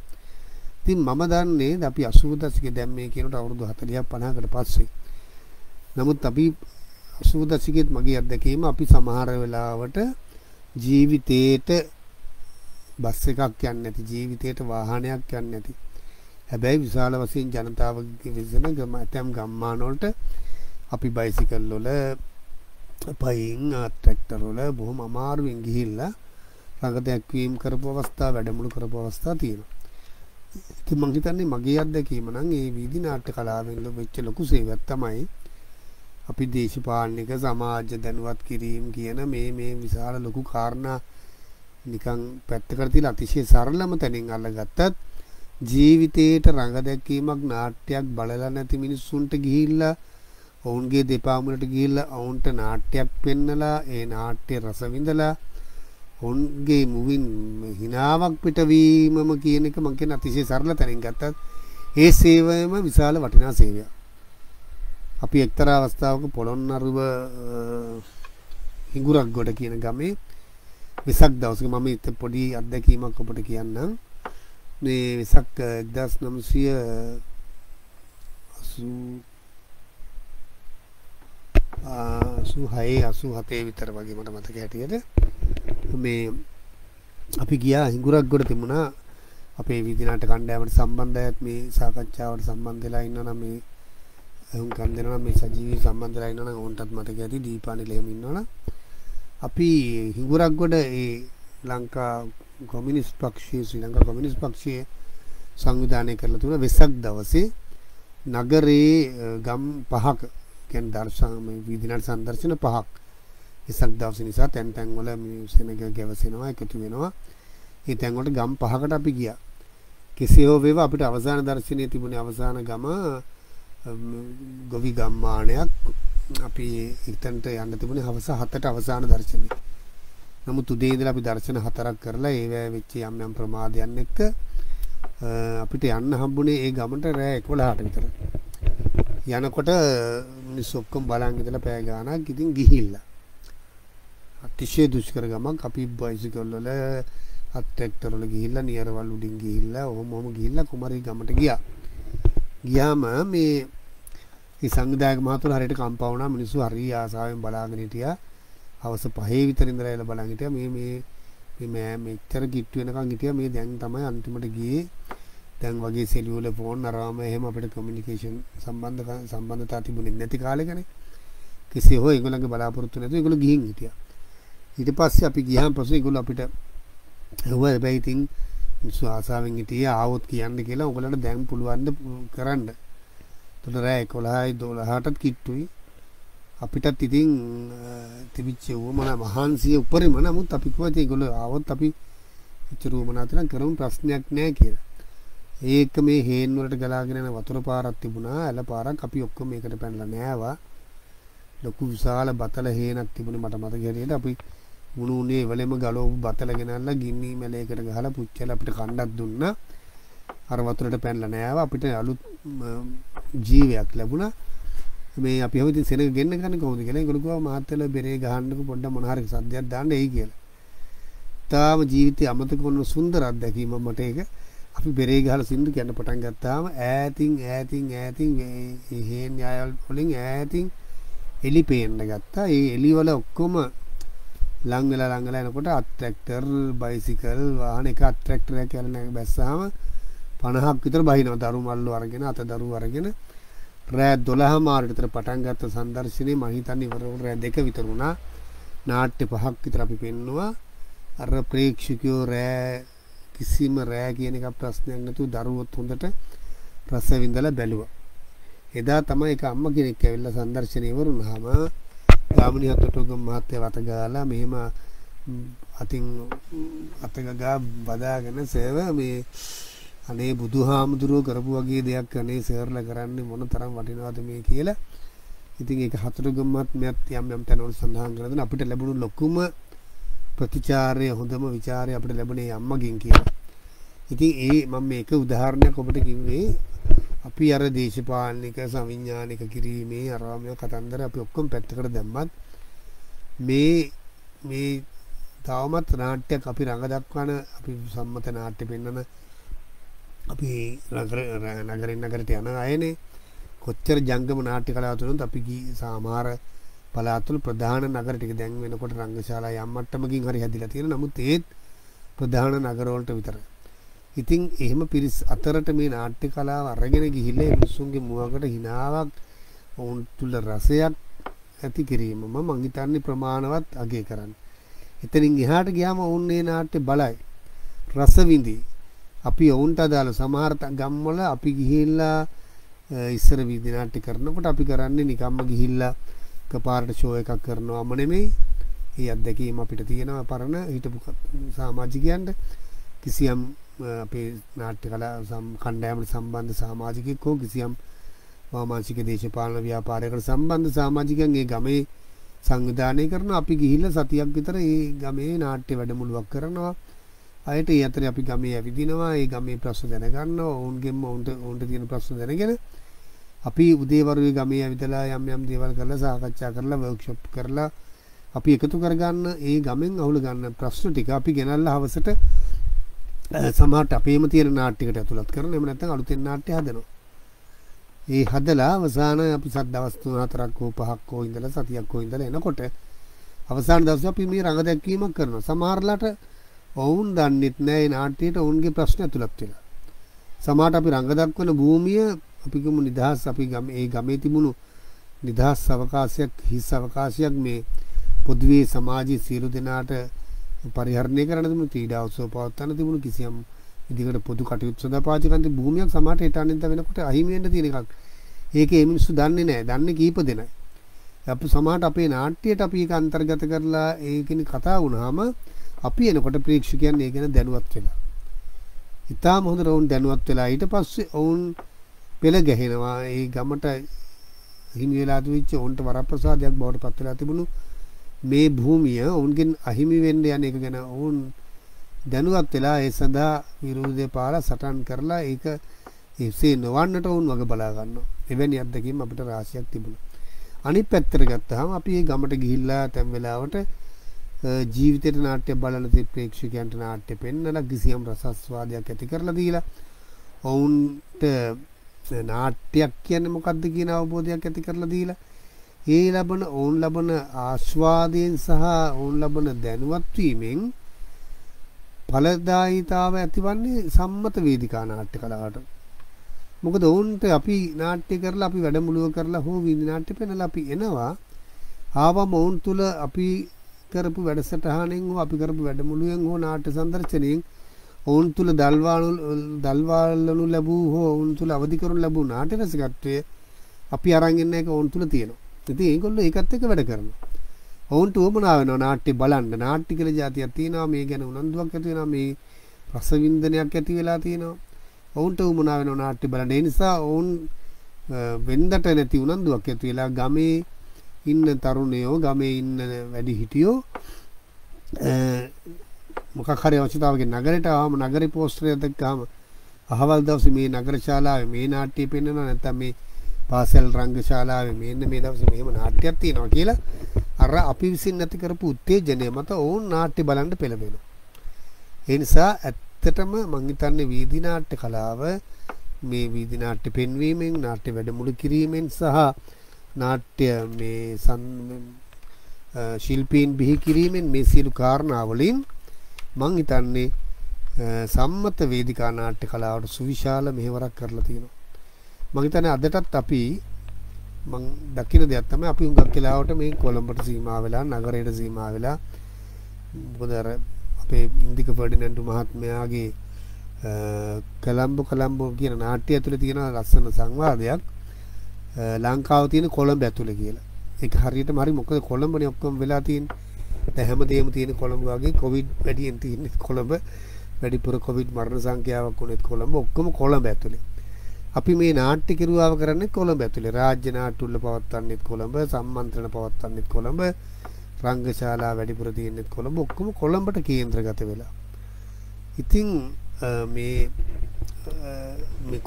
ඉතින් මම දන්නේ අපි 80 දශකයේ දැන් මේ කියනට අවුරුදු 40ක් 50කට පස්සේ. නමුත් අපි 80 දශකයේත් මගේ අත්දැකීම අපි සමහර වෙලාවට ජීවිතේට බස් එකක් යන්නේ නැති ජීවිතේට වාහනයක් යන්නේ නැති. හැබැයි විශාල වශයෙන් ජනතාවගේ විසන ඇතැම් ගම්මාන වලට අපි බයිසිකල් වල පයින් ට්‍රැක්ටර් වල බොහොම අමාරුවෙන් ගිහිල්ලා රඟ දැක්වීම් කරපු අවස්ථා වැඩමුළු කරපු අවස්ථා තියෙනවා. ඉතින් මම හිතන්නේ මගේ අත්දැකීම නම් මේ වීදි නාට්‍ය කලාවෙන් වෙච්ච ලොකු සේවයක් තමයි අපි දේශපාලනික සමාජ දැනුවත් කිරීම කියන මේ විශාල ලොකු කාරණා නිකන් පැත්තකට තියලා අතිශය සරලම තැනින් අල්ලගත්තත් ජීවිතේට රඟ දැක්වීමක් නාට්‍යයක් බලලා නැති මිනිස්සුන්ට ගිහිල්ලා ඔවුන්ගේ දෙපා මුලට ගිහිල්ලා ඔවුන්ට නාට්‍යයක් පෙන්නලා ඒ නාට්‍ය රස විඳලා ඔවුන්ගේ මුවින් හිනාවක් පිටවීමම කියන එක මම කියන අතිශය සරල තැනින් ගත්තත් ඒ සේවයම විශාල වටිනා සේවයක්. අපි එක්තරා අවස්ථාවක පොළොන්නරුව හිඟුරක් ගොඩ කියන ගමේ වෙසක් දවසක මම පොඩි අත්දැකීමක් ඔබට කියන්නම්. මේ වෙසක් 1986 විතර වගේ මට මතක හැටියට මේ අපි ගියා හිඟුරක් ගොඩ තිබුණා අපේ වීදි නාට්‍ය කණ්ඩායමට සම්බන්ධ අයත් මේ සාකච්ඡාවට සම්බන්ධ වෙලා ඉන්නවා නම් මේ කන් දෙනවා මේ සජීවී සම්බන්ධ වෙලා ඉන්නවා නම් ඕන්ටත් මතක ඇති දීපානිල එහෙම ඉන්නවනම් අපි හිඟුරක් ගොඩ ඒ ලංකා කොමියුනිස්ට් පක්ෂයේ ශ්‍රී ලංකා කොමියුනිස්ට් පක්ෂයේ සංවිධානය කරලා තුන වෙසක් දවසේ නගරේ ගම් පහක කියන්නේ දර්ශන වීදි නාට්‍ය සංදර්ශන පහක් වෙසක් දවසේ නිසා තැන් තැන් වල මේ සෙනග ගැවසෙනවා එකතු වෙනවා. ඒ තැන් වලට ගම් පහකට අපි ගියා. කෙසේ හෝ වේවා අපිට අවසාන දර්ශනයේ තිබුණේ අවසාන ගම ගොවි ගම්මානයක්. අපි එතනට යන්න තිබුණේ හවස 7ට අවසාන දර්ශනේ. නමුත් උදේ ඉඳලා අපි දර්ශන 4ක් කරලා ඒවැ වෙච්ච යම් ප්‍රමාදයන් එක්ක අපිට යන්න හම්බුනේ ඒ ගමට රෑ 11ට විතර. යනකොට මිනිස්සු ඔක්කොම බලන් ඉඳලා පැය ගාණක් ඉතින් ගිහිල්ලා. අතිශය දුෂ්කර ගමක්. අපි බයිසිකල් වල අත්‍රැක්ටර් වල ගිහිල්ලා නියරවල් උඩින් ගිහිල්ලා ඔහොම ගිහිල්ලා කුමාරී ගමට ගියා. ගියාම මේ සංවිධායක මහතුරු හරියට කම්පා වුණා. මිනිස්සු හරි ආසාවෙන් බලාගෙන හිටියා. හවස 5 විතර ඉඳලා එලා බලන් හිටියා. මේ මෙච්චර කිට්ටු වෙනකන් හිටියා. මේ දැන් තමයි අන්තිමට ගියේ. දැන් වගේ සෙලියුලර් ෆෝන් අරවම එහෙම අපිට කමියුනිකේෂන් සම්බන්ධතා තිබුණේ නැති කාලෙකනේ. කෙසේ හෝ ඒගොල්ලන්ගේ බලාපොරොත්තු නැතුව ඒගොල්ලෝ ගිහින් හිටියා. ඊට පස්සේ අපි ගියාම පස්සේ ඒගොල්ලෝ අපිට හුවා හැබැයි ඉතින් මිනිස්සු ආසාවෙන් හිටියේ ආවොත් කියන්න කියලා. ඔයගොල්ලන්ට දැන් පුළුවන් ද කරන්න. එතකොට රෑ 11යි 12ටත් කිට්ටුයි. අපිටත් ඉතින් තිබිච්ච උවමන මහන්සිය උපරිම. නමුත් අපි කිව්වා ඉතින් ඒගොල්ලෝ ආවොත් අපි ඉතුරු උවමනාත නම් කරමු ප්‍රශ්නයක් නැහැ කියලා. ඒක මේ හේන් වලට ගලාගෙන යන වතුර පාරක් තිබුණා. ඇල පාරක් අපි ඔක්කොම මේකට පැනලා නෑවා. ලොකු විශාල බතල හේනක් තිබුණේ මට මතක හැටියට. අපි මුණුනේ වලෙම ගලවපු බතල ගෙනල්ලා ගින්නි මැලයකට ගහලා පුච්චලා අපිට කණ්ඩක් දුන්නා. අර වතුරට පැනලා නෑවා. අපිට අලුත් ජීවයක් ලැබුණා. මේ අපි හොවිතින් සෙනග ගෙන්න ගන්නේ කොහොමද කියලා. ඒගොල්ලෝ කිව්වා මාත්‍යලා බෙරේ ගහන්නකො පොඩ්ඩක් මොන හරි සද්දයක් දාන්න එයි කියලා. තාම ජීවිතේ අමතක කරන සුන්දර අත්දැකීමක් මට ඒක. අපි බෙරේ ගහලා සින්දු කියන්න පටන් ගත්තාම ඈතින් හේන් යායල් වලින් ඈතින් එලි පේන්න ගත්තා. ඒ එලි වල ඔක්කොම ලං වෙලා එනකොට අත්‍රැක්ටර් බයිසිකල් වාහන එක අත්‍රැක්ටර් එක කියලා බැස්සාම 50ක් විතර බහිනවා. දරු මල්ලු අරගෙන අත දරු අරගෙන රෑ 12 මාරට විතර පටන් ගත්ත සංදර්ශනේ මම හිතන්නේ ඉවර රෑ 2 විතර වුණා. නාට්‍ය 5ක් විතර අපි පෙන්නුවා. අර ප්‍රේක්ෂකයෝ රෑ කිසිම රෑ කියන එක ප්‍රශ්නයක් නැතුව දරුවොත් හොඳට රස විඳලා බැලුවා. එදා තමයි එක අම්මා කෙනෙක් ඇවිල්ලා සංදර්ශනේ ඉවරුනහම ගාමිණී හතටුගම මහත්තයා වත ගාලා මෙහෙම අතින් අතගා බදාගෙන සේව මේ අනේ බුදුහාමුදුරුවෝ කරපු වගේ දෙයක් අනේ සර්ලා කරන්නේ මොන තරම් වටිනවද මේ කියලා. ඉතින් ඒක හතටුගමත් මෙත් යම් තැන්වල සඳහන් කරගෙන අපිට ලැබුණු ලොකුම ප්‍රතිචාරය හොඳම ਵਿਚාරය අපිට ලැබුණේ අම්මගෙන් කියලා. ඉතින් ඒ මම මේක උදාහරණයක් ඔබට කිව්වේ අපි අර දේශපාලනික සංවිඥානික කිරීමේ අරාමයේ කතන්දර අපි ඔක්කොම පැත්තකට දැම්මත් මේ තවමත් නාට්‍යයක් අපි රඟ දක්වන අපි සම්මත නාට්‍ය පෙන්වන අපි නගරින් නගරට යන අයනේ කොච්චර ජංගම නාට්‍ය කලාව තුනත් අපි සමහර පළාත්වල ප්‍රධාන නගර ටික දැන් වෙනකොට රංගශාලා යම් මට්ටමකින් හරි හැදිලා තියෙනවා. නමුත් ඒත් ප්‍රධාන නගර වලට විතරයි. ඉතින් එහෙම පිරිස් අතරට මේ නාට්‍ය කලාව අරගෙන ගිහිල්ලා මිනිස්සුන්ගේ මුවකට හිනාවක් වුන් තුල රසයක් ඇති කිරීම මම හිතන්නේ ප්‍රමාණවත් අගය කරන්න. එතනින් එහාට ගියාම වුන් මේ නාට්‍ය බලයි රස විඳි. අපි වුන්ට අදාළ සමහර ගම්වල අපි ගිහිල්ලා ඉස්සර වීදි නාට්‍ය කරනකොට අපි කරන්නේ නිකම්ම ගිහිල්ලා එකපාරට ෂෝ එකක් කරනවාම නෙමෙයි. ඒ අත්දැකීම අපිට තියෙනවා පරණ හිටපු සමාජිකයන්ට කිසියම් අපේ නාට්‍ය කලා කණ්ඩායමට සම්බන්ධ සමාජිකයෙක් හෝ කිසියම් වාමාංශික දේශපාලන ව්‍යාපාරයකට සම්බන්ධ සමාජිකයන් ඒ ගමේ සංවිධානය කරන අපි ගිහිල්ලා සතියක් විතර ඒ ගමේ නාට්‍ය වැඩමුළුවක් කරනවා. අයට ඒ අතරේ අපි ගමේ ඇවිදිනවා. ඒ ගමේ ප්‍රශ්න දැනගන්නවා. ඔවුන්ගෙන්ම ඔවුන්ට තියෙන ප්‍රශ්න දැනගෙන අපි උදේවරුේ ගමේ ඇවිදලා යම් දේවල් කරලා සාකච්ඡා කරලා වර්ක්ෂොප් කරලා අපි එකතු කරගන්න ඒ ගමෙන් අහුල ගන්න ප්‍රශ්න ටික අපි ගෙනල්ලා හවසට සමහරට අපේම තියෙන නාට්‍යයකට ඇතුළත් කරන එහෙම නැත්නම් අලුතෙන් නාට්‍ය හදනවා. ඒ හදලා අවසාන අපි දවස් 3-4ක් හෝ 5ක් හෝ ඉඳලා සතියක් හෝ ඉඳලා එනකොට අවසාන දවසේ අපි මේ රඟ දැක්වීමක් කරනවා. සමහරලාට ඔවුන් දන්නෙත් නෑ මේ නාට්‍යයට ඔවුන්ගේ ප්‍රශ්න ඇතුළත් වෙලා. සමහරට අපි රඟ දක්වන භූමිය අපි ගමු නිදහස් අපි ඒ ගමේ තිබුණු නිදහස් අවකාශයක් හිස් අවකාශයක් මේ පොදුවේ සමාජයේ සියලු දෙනාට පරිහරණය කරන්න තිබුණු ක්‍රීඩා උත්සව පවත්වන්න තිබුණු කිසියම් විදිහකට පොදු කටයුතු සඳහා පාවිච්චි කරන භූමියක් සමහරට හිටානින්ද වෙනකොට අහිමි වෙන්න තියෙන එකක්. ඒකේ මිනිස්සු දන්නේ නැහැ. දන්නේ කීප දෙනයි. අපි සමහරට අපේ නාට්‍යයට අපි ඒක අන්තර්ගත කරලා ඒකින් කතා වුණාම අපි එනකොට ප්‍රේක්ෂකයන් ඒ ගැන දැනුවත් වෙලා. ඉතාලම හොඳට වුන් දැනුවත් වෙලා ඊට පස්සේ වුන් පෙළ ගැහෙනවා. ඒ ගමට හිමි වෙලා තිබිච්ච උන්ට වරප්‍රසාදයක් බවට පත් වෙලා තිබුණු මේ භූමිය උන්ගෙන් අහිමි වෙන්න යන එක ගැන උන් දැනුවත් වෙලා ඒ සඳහා විරෝධය පාලා සටන් කරලා ඒක එසේ නොවන්නට උන් වග බලා ගන්නවා. එවැනි අත්දැකීම් අපිට රාශියක් තිබුණා. අනිත් පැත්තට ගත්තාම අපි මේ ගමට ගිහිල්ලා තැන් වෙලාවට ජීවිතේට නාට්‍ය බලන ප්‍රේක්ෂකයන්ට නාට්‍ය පෙන්වලා කිසියම් රසස්වාදයක් ඇති කරලා දීලා ඔවුන්ට නාට්‍යයක් කියන්නේ මොකක්ද කියන අවබෝධයක් ඇති කරලා දීලා ඔවුන් ලබන ආස්වාදයෙන් සහ ඔවුන් ලබන දැනුවත් වීමෙන් ඵලදායීතාව ඇතිවන්නේ සම්මත වේදිකා නාට්‍ය කලාවට. මොකද ඔවුන්ට අපි නාට්‍ය කරලා අපි වැඩමුළුව කරලා හෝ වීදි නාට්‍ය පෙන්නලා අපි එනවා ආවම ඔවුන් තුල අපි කරපු වැඩසටහනෙන් හෝ අපි කරපු වැඩමුළුවෙන් හෝ නාට්‍ය සංදර්ශනයෙන් ඔවුන් තුල දල්වාලනු ලැබූ හෝ ඔවුන් තුල අවදි කරනු ලැබූ නාට්‍ය රසිකත්වය අපි අරන් ඉන්න එක ඔවුන් තුල තියෙනවා. ඉතින් ඒගොල්ලෝ ඒකත් එක්ක වැඩ කරනවා. ඔවුන්ට උවමනා වෙනවා නාට්‍ය බලන්න. නාට්‍ය කියලා જાතියක් තියෙනවා. මේ ගැන උනන්දුවක් ඇති වෙනවා. මේ රසවින්දනයක් ඇති වෙලා තියෙනවා. ඔවුන්ට උවමනා වෙනවා නාට්‍ය බලන්න. ඒ නිසා ඔවුන් වෙන්දට නැති උනන්දුවක් ඇති වෙලා ගමේ ඉන්න තරුණයෝ ගමේ ඉන්න වැඩිහිටියෝ මොකක් හරි අවශ්‍යතාවකින් නගරයට ආවම නගරේ පෝස්ටරයක් දැක්කම අහවල් දවසේ මේ නගර ශාලාවේ මේ නාට්‍ය පෙන්වනවා නැත්නම් මේ පාසල් රංග ශාලාවේ මෙන්න මේ දවසේ මෙහෙම නාට්‍යයක් තියෙනවා කියලා අර අපි විසින් නැති කරපු උත්තේජනය මත ඕන් නාට්‍ය බලන්න පෙළඹෙනවා. ඒ නිසා ඇත්තටම මං හිතන්නේ වීදි නාට්‍ය කලාව මේ වීදි නාට්‍ය පෙන්වීමෙන් නාට්‍ය වැඩමුළු කිරීමෙන් සහ නාට්‍ය මේ ශිල්පීන් බිහි කිරීමෙන් මේ සියලු කාරණා වලින් මං හිතන්නේ සම්මත වේදිකා නාට්‍ය කලාවට සුවිශාල මෙහෙවරක් කරලා තියෙනවා. මං හිතන්නේ අදටත් අපි මං දකින දෙයක් තමයි අපි හුඟක් වෙලාවට මේ කොළඹට සීමා වෙලා නගරයට සීමා වෙලා මොකද අර අපේ ඉන්දික ෆර්ඩිනන්ඩ් මහත්මයාගේ කොළඹ කියන නාට්‍ය ඇතුලේ තියෙන ලස්සන සංවාදයක් ලංකාව තියෙන කොළඹ ඇතුලේ කියලා. ඒක හරියටම හරි මොකද කොළඹනේ ඔක්කොම වෙලා තියෙන්නේ. දැන් හැමදේම තියෙන කොළඹ වගේ කොවිඩ් වැඩියෙන් තියෙන්නේ කොළඹ. වැඩිපුර කොවිඩ් මරණ සංඛ්‍යාවක් උනේත් කොළඹ ඔක්කොම කොළඹ ඇතුලේ. අපි මේ නාට්‍ය කිරුවාව කරන්නේ කොළඹ ඇතුලේ. රාජ්‍ය නාට්‍යවල පවත්වන්නේත් කොළඹ, සම්මන්ත්‍රණ පවත්වන්නේත් කොළඹ, රංගශාලා වැඩිපුර තියෙන්නේත් කොළඹ. ඔක්කොම කොළඹට කේන්ද්‍රගත වෙලා. ඉතින් මේ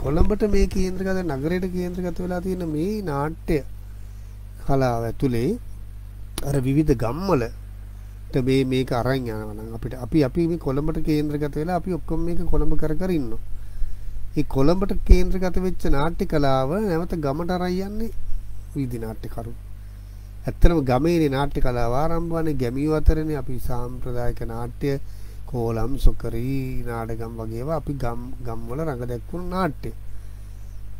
කොළඹට මේ කේන්ද්‍රගත නගරයට කේන්ද්‍රගත වෙලා තියෙන මේ නාට්‍ය කලාව ඇතුලේ අර විවිධ ගම්වලට මේක අරන් යනවා නම් අපි මේ කොළඹට කේන්ද්‍රගත වෙලා අපි ඔක්කොම මේක කොළඹ කර ඉන්නවා. ඒ කොළඹට කේන්ද්‍රගත වෙච්ච නාට්‍ය කලාව නැවත ගමට අරන් යන්නේ වීදි නාට්‍යකරු. ඇත්තටම ගමේ නාට්‍ය කලාව ආරම්භ වන්නේ ගැමියෝ අතරනේ. අපි සාම්ප්‍රදායික නාට්‍ය කෝලම් සොකරි නාටකම් වගේ ඒවා අපි ගම්වල රඟ දැක්වුණු නාට්‍ය.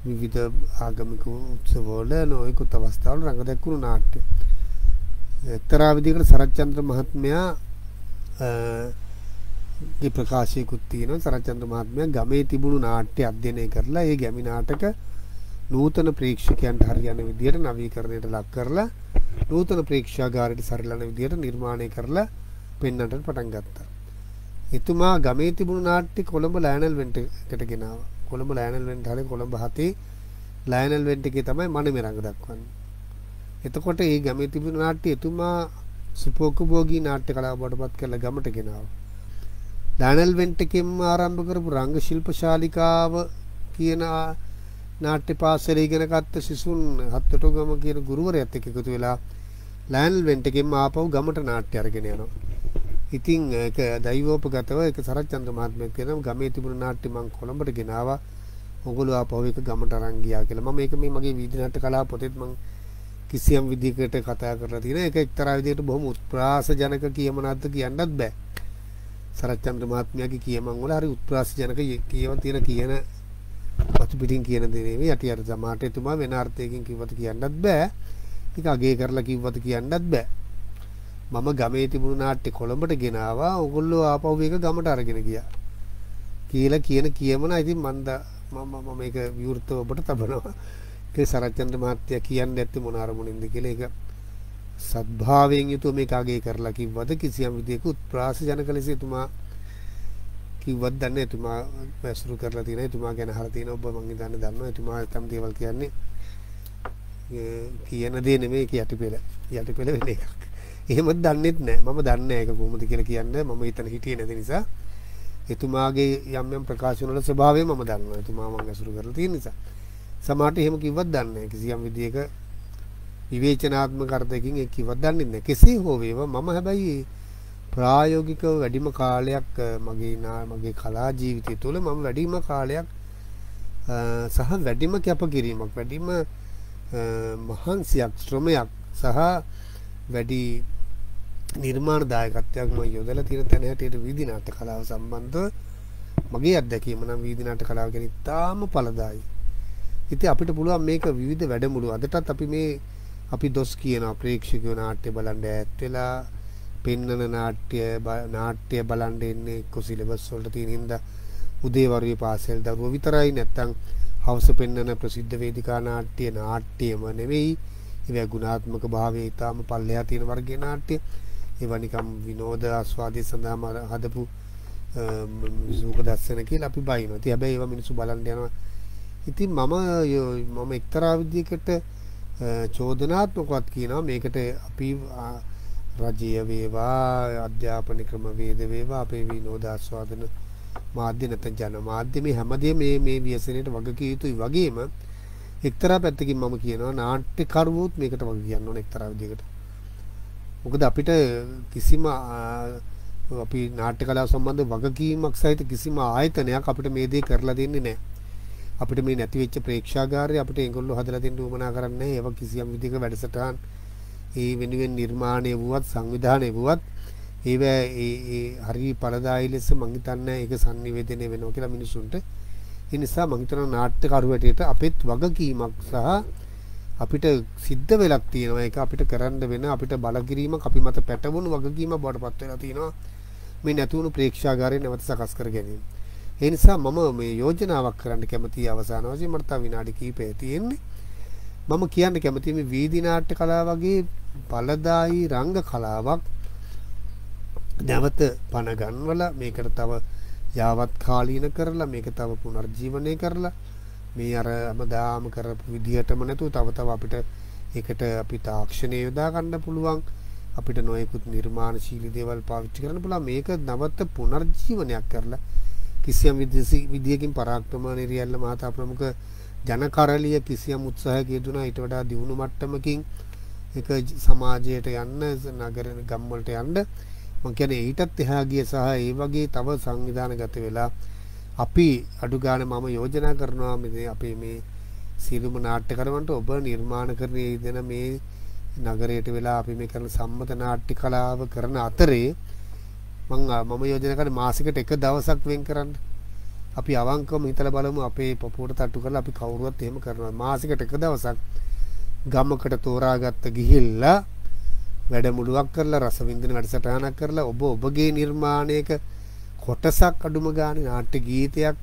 විවිධ ආගමික උත්සවවල නොයෙකුත් අවස්ථාවල රඟ දැක්වුණු නාට්‍ය. එක්තරා විදිහකට සරච්චන්ද්‍ර මහත්මයා මේ ප්‍රකාශයකුත් තියෙනවා. සරච්චන්ද්‍ර මහත්මයා ගමේ තිබුණු නාට්‍ය අධ්‍යයනය කරලා ඒ ගැමි නාටක නූතන ප්‍රේක්ෂකයන්ට හරියන විදිහට නවීකරණයට ලක් කරලා නූතන ප්‍රේක්ෂාගාරයට සරිලන විදිහට නිර්මාණය කරලා පෙන්වන්නට පටන් ගත්තා. එතුමා ගමේ තිබුණු නාට්‍ය කොළඹ ලයනල් වෙන්ට් එකට ගෙනාවා. කොළඹ ලයනල් වෙන්ට් හරිය කොළඹ 7 ලයනල් වෙන්ට් එකේ තමයි මනමේ රඟ දක්වන්නේ. එතකොට මේ ගමේ තිබුණු නාට්‍ය එතුමා සුපෝකභෝගී නාට්‍ය කලාව බවටපත් කරලා ගමට ගෙනාවා. ලයනල් වෙන්ට් එකෙන්ම ආරම්භ කරපු රංග ශිල්ප ශාලිකාව කියන නාට්‍ය පාසලේ ඉගෙන ගත්ත සිසුන් හත්තටගම කියන ගුරුවරයාත් එක්ක එකතු වෙලා ලයනල් වෙන්ට් එකෙන්ම ආපහු ගමට නාට්‍ය අරගෙන යනවා. ඉතින් ඒක දෛවෝපගතව ඒක සරච්චන්ද්‍ර මහත්මයා කියනවා ගමේ තිබුණු නාට්‍ය මම කොළඹට ගෙනාවා. ඔගොල්ලෝ ආපහු ඒක ගමට අරන් ගියා කියලා. මම ඒක මේ මගේ වීදි නාට්‍ය කලාව පොතේත් මම කිසියම් විදිහකට කතා කරලා තියෙනවා. ඒක එක්තරා විදිහකට බොහොම උත්ප්‍රාසජනක කියමනක්ද කියන්නත් බෑ. සරච්චන්ද්‍ර මහත්මයාගේ කියමන් වල හරි උත්ප්‍රාසජනක කියව තියෙන කියන පසු පිටින් කියන දේ නෙවෙයි. යටියට සමාට එතුමා වෙන අර්ථයකින් කිව්වත් කියන්නත් බෑ. ඒක අගේ කරලා කිව්වත් කියන්නත් බෑ. මම ගමේ තිබුණු නාට්‍ය කොළඹට ගෙනාවා. ඕගොල්ලෝ ආපහු මේක ගමට අරගෙන ගියා. කියලා කියන කියමන ඉතින් මම මේක විවෘතව ඔබට තබනවා. ඒ සරච්චන්ද්‍ර මහත්තයා කියන්නේ නැත්තේ මොන අරමුණින්ද කියලා. ඒක සත්භාවයෙන් යුතුව මේක අගේ කරලා කිව්වද කිසියම් විදිහක උත්ප්‍රාසජනක ලෙස එතුමා කිව්වත් දන්නේ. එතුමා වැසුරු කරලා තියෙනවා. එතුමා ගැන අහලා තියෙනවා. ඔබ මං හිතන්නේ දන්නවා. එතුමා තම දේවල් කියන්නේ කියන දේ නෙමෙයි යටිපෙළ වෙන එකක්. එහෙමත් දන්නෙත් නැහැ. මම දන්නේ නැහැ ඒක කොහොමද කියලා කියන්නේ. මම හිතන හිටියේ නැති නිසා එතුමාගේ යම් ප්‍රකාශන වල ස්වභාවය මම දන්නවා. එතුමා මම අසුරු කරලා තියෙන නිසා. සමහරට එහෙම කිව්වත් දන්නේ නැහැ. කිසියම් විදියක විවේචනාත්මක අර්ථයකින් ඒක කිව්වත් දන්නේ නැහැ. කෙසේ හෝ වේවා මම හැබැයි ප්‍රායෝගිකව වැඩිම කාලයක් මගේ කලා ජීවිතය තුළ මම වැඩිම කාලයක් සහ වැඩිම කැපකිරීමක් වැඩිම මහන්සියක් ශ්‍රමයක් සහ වැඩි නිර්මාණ දායකත්වයක් මම යොදලා තියෙන තැන හැටියට වීදි නාට්‍ය කලාව සම්බන්ධව මගේ අත්දැකීම නම් වීදි නාට්‍ය කලාව ගැන ඉතාම ඵලදායී. ඉතින් අපිට පුළුවන් මේක විවිධ වැඩමුළු අදටත් අපි දොස් කියනවා ප්‍රේක්ෂකයෝ නාට්‍ය බලන්න ඈත් වෙලා පෙන්නන නාට්‍ය බලන්න එන්නේ එක්ක සිලබස් වලට තියෙන හින්දා උදේවරුේ පාසල් දරුවෝ විතරයි නැත්තම් හවස පෙන්නන ප්‍රසිද්ධ වේදිකා නාට්‍යම නෙවෙයි. ඒවා ගුණාත්මක භාවයේ ඊටාම පල්ලෙහා තියෙන වර්ගයේ නාට්‍ය. ඒවා නිකම් විනෝද ආස්වාදයේ සඳහාම හදපු සූක දර්ශන කියලා අපි බයිනවා. ඉතින් හැබැයි ඒවා මිනිස්සු බලන්න යනවා. ඉතින් මම එක්තරා විදිහකට චෝදනාත්මකවත් කියනවා මේකට අපි රජය වේවා අධ්‍යාපන ක්‍රම වේද වේවා අපේ විනෝද ආස්වාදන මාධ්‍ය නැත්නම් ජනමාධ්‍ය මේ හැමදේම මේ ව්‍යසනයට වග කිය යුතුයි වගේම එක්තරා පැත්තකින් මම කියනවා නාට්‍යකරුවොත් මේකට වග කියන්න ඕන එක්තරා විදිහකට. මොකද අපිට කිසිම අපි නාට්‍ය කලාව සම්බන්ධ වගකීමක් සහිත කිසිම ආයතනයක් අපිට මේ දේ කරලා දෙන්නේ නැහැ. අපිට මේ නැති වෙච්ච ප්‍රේක්ෂාගාරය අපිට ඒගොල්ලෝ හදලා දෙන්න උවමනා කරන්නේ නැහැ. ඒවා කිසියම් විදිහක වැඩසටහන් ඒ වෙනුවෙන් නිර්මාණය වුවත් සංවිධානය වුවත් ඒවා ඒ හරි පළදායි ලෙස මං හිතන්නේ ඒක sannivedana වෙනවා කියලා මිනිසුන්ට. ඒ නිසා මං හිතනවා නාට්‍යකරුවටට අපිත් වගකීමක් සහ අපිට සිද්ධ වෙලක් තියෙනවා. ඒක අපිට කරන්න වෙන අපිට බලකිරීමක් අපි මත පැටවුණු වගකීමක් බවට පත් වෙලා තියෙනවා. මේ නැතුණු ප්‍රේක්ෂාගාරය නැවත සකස් කර ගැනීම. ඒ නිසා මම මේ යෝජනාවක් කරන්න කැමතියි අවසාන වශයෙන් මට තව විනාඩි කිහිපයක් තියෙන්නේ. මම කියන්න කැමතියි මේ වීදි නාට්‍ය කලාව වගේ ඵලදායී රංග කලාවක් නැවත පණ ගන්නවලා මේකට තව යාවත් කාලීන කරලා මේක තව පුනර්ජීවනය කරලා මේ අර හැමදාම කරපු විදිහටම නැතුව තව අපිට ඒකට අපි තාක්ෂණය යොදා ගන්න පුළුවන්. අපිට නොයෙකුත් නිර්මාණශීලී දේවල් පාවිච්චි කරන්න පුළුවන්. මේක නැවත පුනර්ජීවනයක් කරලා කිසියම් විදියකින් පරාක්‍රම නිරියල්ල මහතා ප්‍රමුඛ ජනකරලිය කිසියම් උත්සාහයක යෙදුණා ඊට වඩා දියුණු මට්ටමකින් ඒක සමාජයට යන්න නගර ගම් වලට යන්න මම කියන්නේ ඊටත් එහා ගිය සහ ඒ වගේ තව සංවිධානගත වෙලා අපි අඩු ගානේ මම යෝජනා කරනවා මේ අපේ මේ සියලුම නාට්‍යකරුවන්ට ඔබ නිර්මාණ කරන්නේ දෙන මේ නගරයට වෙලා අපි මේ කරන සම්මත නාට්‍ය කලාව කරන අතරේ මම යෝජනා කරන්නේ මාසෙකට එක දවසක් වෙන් කරන්න. අපි අවංකවම හිතලා බලමු අපේ පපුවට තට්ටු කරලා අපි කවුරුවත් එහෙම කරනවා. මාසෙකට එක දවසක් ගමකට තෝරාගත්ත ගිහිල්ලා වැඩමුළුවක් කරලා රසවින්දන වැඩසටහනක් කරලා ඔබගේ නිර්මාණයක කොටසක් අඩුම ගානේ නාට්‍ය ගීතයක්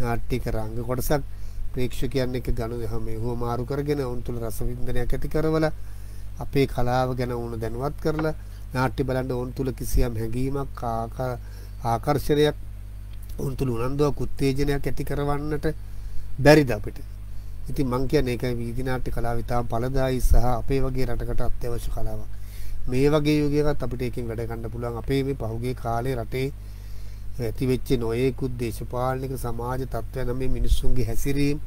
නාට්‍යක රංග කොටසක් ප්‍රේක්ෂකයන් එක්ක හුවමාරු කරගෙන උන් තුල රසවින්දනයක් ඇති කරවලා අපේ කලාව ගැන උන් දැනුවත් කරලා නාට්‍ය බලන්න උන් තුල කිසියම් හැඟීමක් ආකර්ෂණයක් උන් තුල උනන්දුවක් උත්තේජනයක් ඇති කරවන්නට බැරිද අපිට? ඉතින් මං කියන්නේ ඒකයි වීදි නාට්‍ය කලාව ඉතාම ඵලදායී සහ අපේ වගේ රටකට අත්‍යවශ්‍ය කලාවක්. මේ වගේ යුගයකට අපිට එකකින් වැඩ ගන්න පුළුවන්. අපේ මේ පහුගිය කාලේ රටේ ඇති වෙච්ච නොයෙකුත් දේශපාලනික සමාජ තත්ත්වයන් මේ මිනිස්සුන්ගේ හැසිරීම,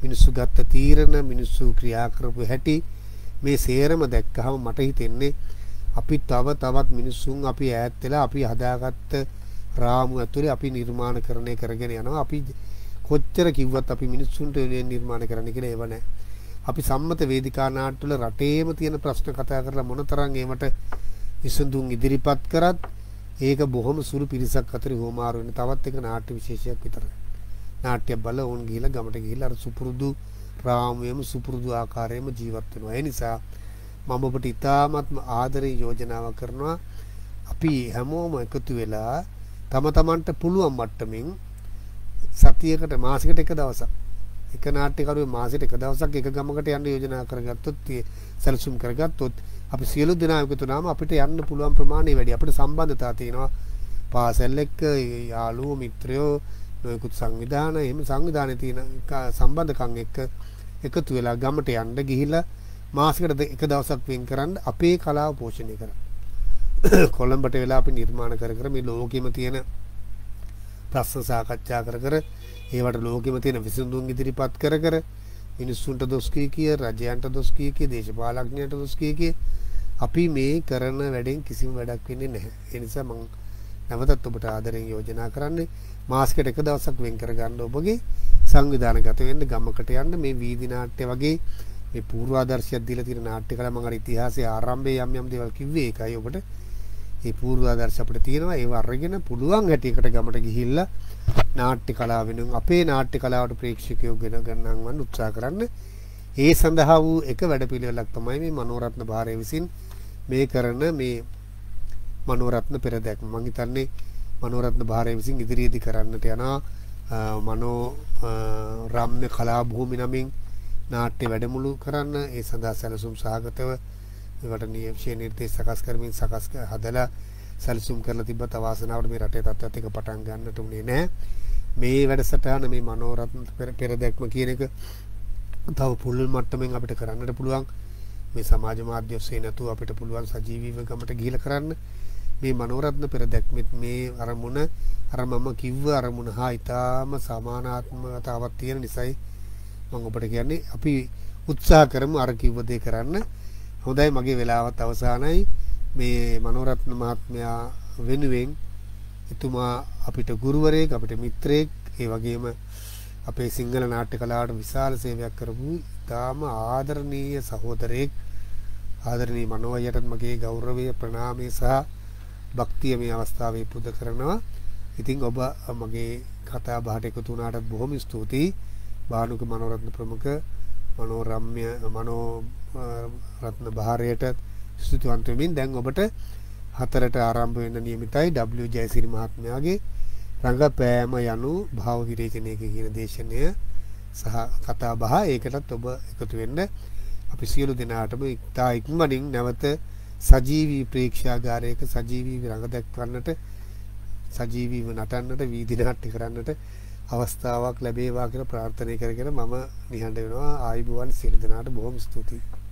මිනිස්සු ගත්ත තීරණ, මිනිස්සු ක්‍රියා කරපු හැටි මේ සේරම දැක්කහම මට හිතෙන්නේ අපි තවත් මිනිස්සුන් අපි ඈත් වෙලා අපි හදාගත්ත රාමු ඇතුලේ අපි නිර්මාණකරණය කරගෙන යනවා. අපි කොච්චර කිව්වත් අපි මිනිස්සුන්ට නිර්මාණය කරන්න කියලා ඒව නැහැ. අපි සම්මත වේදිකා නාට්‍යවල රටේම තියෙන ප්‍රශ්න කතා කරලා මොනතරම් ඒවට විසඳුම් ඉදිරිපත් කරත් ඒක බොහොම සුළු පිරිසක් අතරේ හොමාරු වෙන තවත් එක නාට්‍ය විශේෂයක් විතරයි. නාට්‍ය බල ඕන් ගිහිලා ගමට ගිහිලා අර සුපුරුදු රාමුවෙම සුපුරුදු ආකාරයෙන්ම ජීවත් වෙනවා. ඒ නිසා මම ඔබට ඉතාමත්ම ආදරේ යෝජනාවක් කරනවා. අපි හැමෝම එකතු වෙලා තම තමන්ට පුළුවන් මට්ටමින් සතියකට මාසෙකට එක දවසක් එක නාට්‍යකරුවෙක් මාසෙට එක දවසක් එක ගමකට යන්න යෝජනා කරගත්තොත් සැලසුම් කරගත්තොත් අපි සියලු දෙනා එකතු වුණාම අපිට යන්න පුළුවන් ප්‍රමාණය වැඩි. අපිට සම්බන්ධතා තියෙනවා. පාසල් එක්ක යාළුවෝ මිත්‍රයෝ නොයෙකුත් සංවිධාන එහෙම සංවිධානයේ තියෙන සම්බන්ධකම් එක්ක එකතු වෙලා ගමට යන්න ගිහිලා මාසෙකට එක දවසක් වෙන් කරන් අපේ කලාව පෝෂණය කරන්න. කොළඹට වෙලා අපි නිර්මාණ කර මේ ලෝකෙම තියෙන ප්‍රශ්න සාකච්ඡා කර ඒවට ලෝකෙම තියෙන විසඳුම් ඉදිරිපත් කර මිනිස්සුන්ට දොස් කිය රජයන්ට දොස් කිය දේශපාලඥයන්ට දොස් කිය අපි මේ කරන වැඩෙන් කිසිම වැඩක් වෙන්නේ නැහැ. ඒ නිසා මම නැවතත් ඔබට ආදරෙන් යෝජනා කරන්නේ මාසෙකට එක දවසක් වෙන් කරගන්න ඔබගේ සංවිධානගත වෙන්න ගමකට යන්න මේ වීදි නාට්‍ය වගේ මේ පූර්වාදර්ශයක් දීලා තියෙන නාට්‍ය කලා මම අර ඉතිහාසයේ ආරම්භයේ යම් දේවල් කිව්වේ ඒකයි ඔබට. මේ පූර්වාදර්ශ අපිට තියෙනවා ඒව අරගෙන පුළුවන් හැටියකට ගමට ගිහිල්ලා නාට්‍ය කලාව වෙනුවෙන් අපේ නාට්‍ය කලාවට ප්‍රේක්ෂකයෝ ගෙන ගන්නවන් උත්සාහ කරන්න. ඒ සඳහා වූ එක වැඩපිළිවෙලක් තමයි මේ මනෝරත්න භාරය විසින් මේ කරන මේ මනෝරත්න පෙරදැක්ම. මම හිතන්නේ මනෝරත්න භාරය විසින් ඉදිරියේදී කරන්නට යන මනෝ රම්‍ය කලා භූමි නමින් නාට්‍ය වැඩමුළු කරන්න ඒ සඳහා සැලසුම් සහගතව ඒවට නියමශීල නිර්දේශ සකස් කරමින් හදලා සැලසුම් කරලා තිබ්බත් අවාසනාවට මේ රටේ තත්ත්වات එක පටන් ගන්නට උනේ නැහැ. මේ වැඩසටහන මේ මනෝරත්න පෙරදැක්ම කියන එක තව පුළුල් මට්ටමින් අපිට කරන්නට පුළුවන්. මේ සමාජ මාධ්‍ය ඔස්සේ නැතුව අපිට පුළුවන් සජීවීව ගමට ගිහිලා කරන්න. මේ මනෝරත්න පෙරදැක්මෙත් මේ අරමුණ අර මම කිව්ව අරමුණ හා ඊටාම සමානාත්මකතාවක් තියෙන නිසායි මම ඔබට කියන්නේ අපි උත්සාහ කරමු අර කිව්ව දේ කරන්න. හොඳයි මගේ වෙලාවත් අවසానයි. මේ මනෝරත්න මහත්මයා වෙනුවෙන් එතුමා අපිට ගුරුවරයෙක් අපිට මිත්‍රයෙක් ඒ වගේම අපේ සිංහල නාට්‍ය කලාවට විශාල සේවයක් කරපු ඊටාම ආදරණීය සහෝදරයෙක් ආදරණීය මනෝයයටත් මගේ ගෞරවය ප්‍රණාමය සහ භක්තිය මේ අවස්ථාවේ පුද කරනවා. ඉතින් ඔබ මගේ කතා බහට එකතු වුණාට බොහොම ස්තුතියි. බානුක මනෝරත්න ප්‍රමුඛ මනෝරම්‍ය මනෝරත්න භාරයට ස්තුතිවන්ත වෙමින් දැන් ඔබට 4ට ආරම්භ වෙන්න නියමිතයි W ජයසිරි මහත්මයාගේ රංගපෑම යනු භාව විරේචනයක කියන දේශනය සහ කතා බහ. ඒකටත් ඔබ එකතු වෙන්න අපි සියලු දෙනාටම ඉතා ඉක්මනින් නැවත සජීවී ප්‍රේක්ෂාගාරයක සජීවී රඟ දැක්වන්නට සජීවීව නටන්නට වීදි නාට්‍ය කරන්නට අවස්ථාවක් ලැබේවා කියලා ප්‍රාර්ථනා කරගෙන මම නිහඬ වෙනවා. ආයුබෝවන් සියලු දෙනාට බොහොම ස්තුතියි.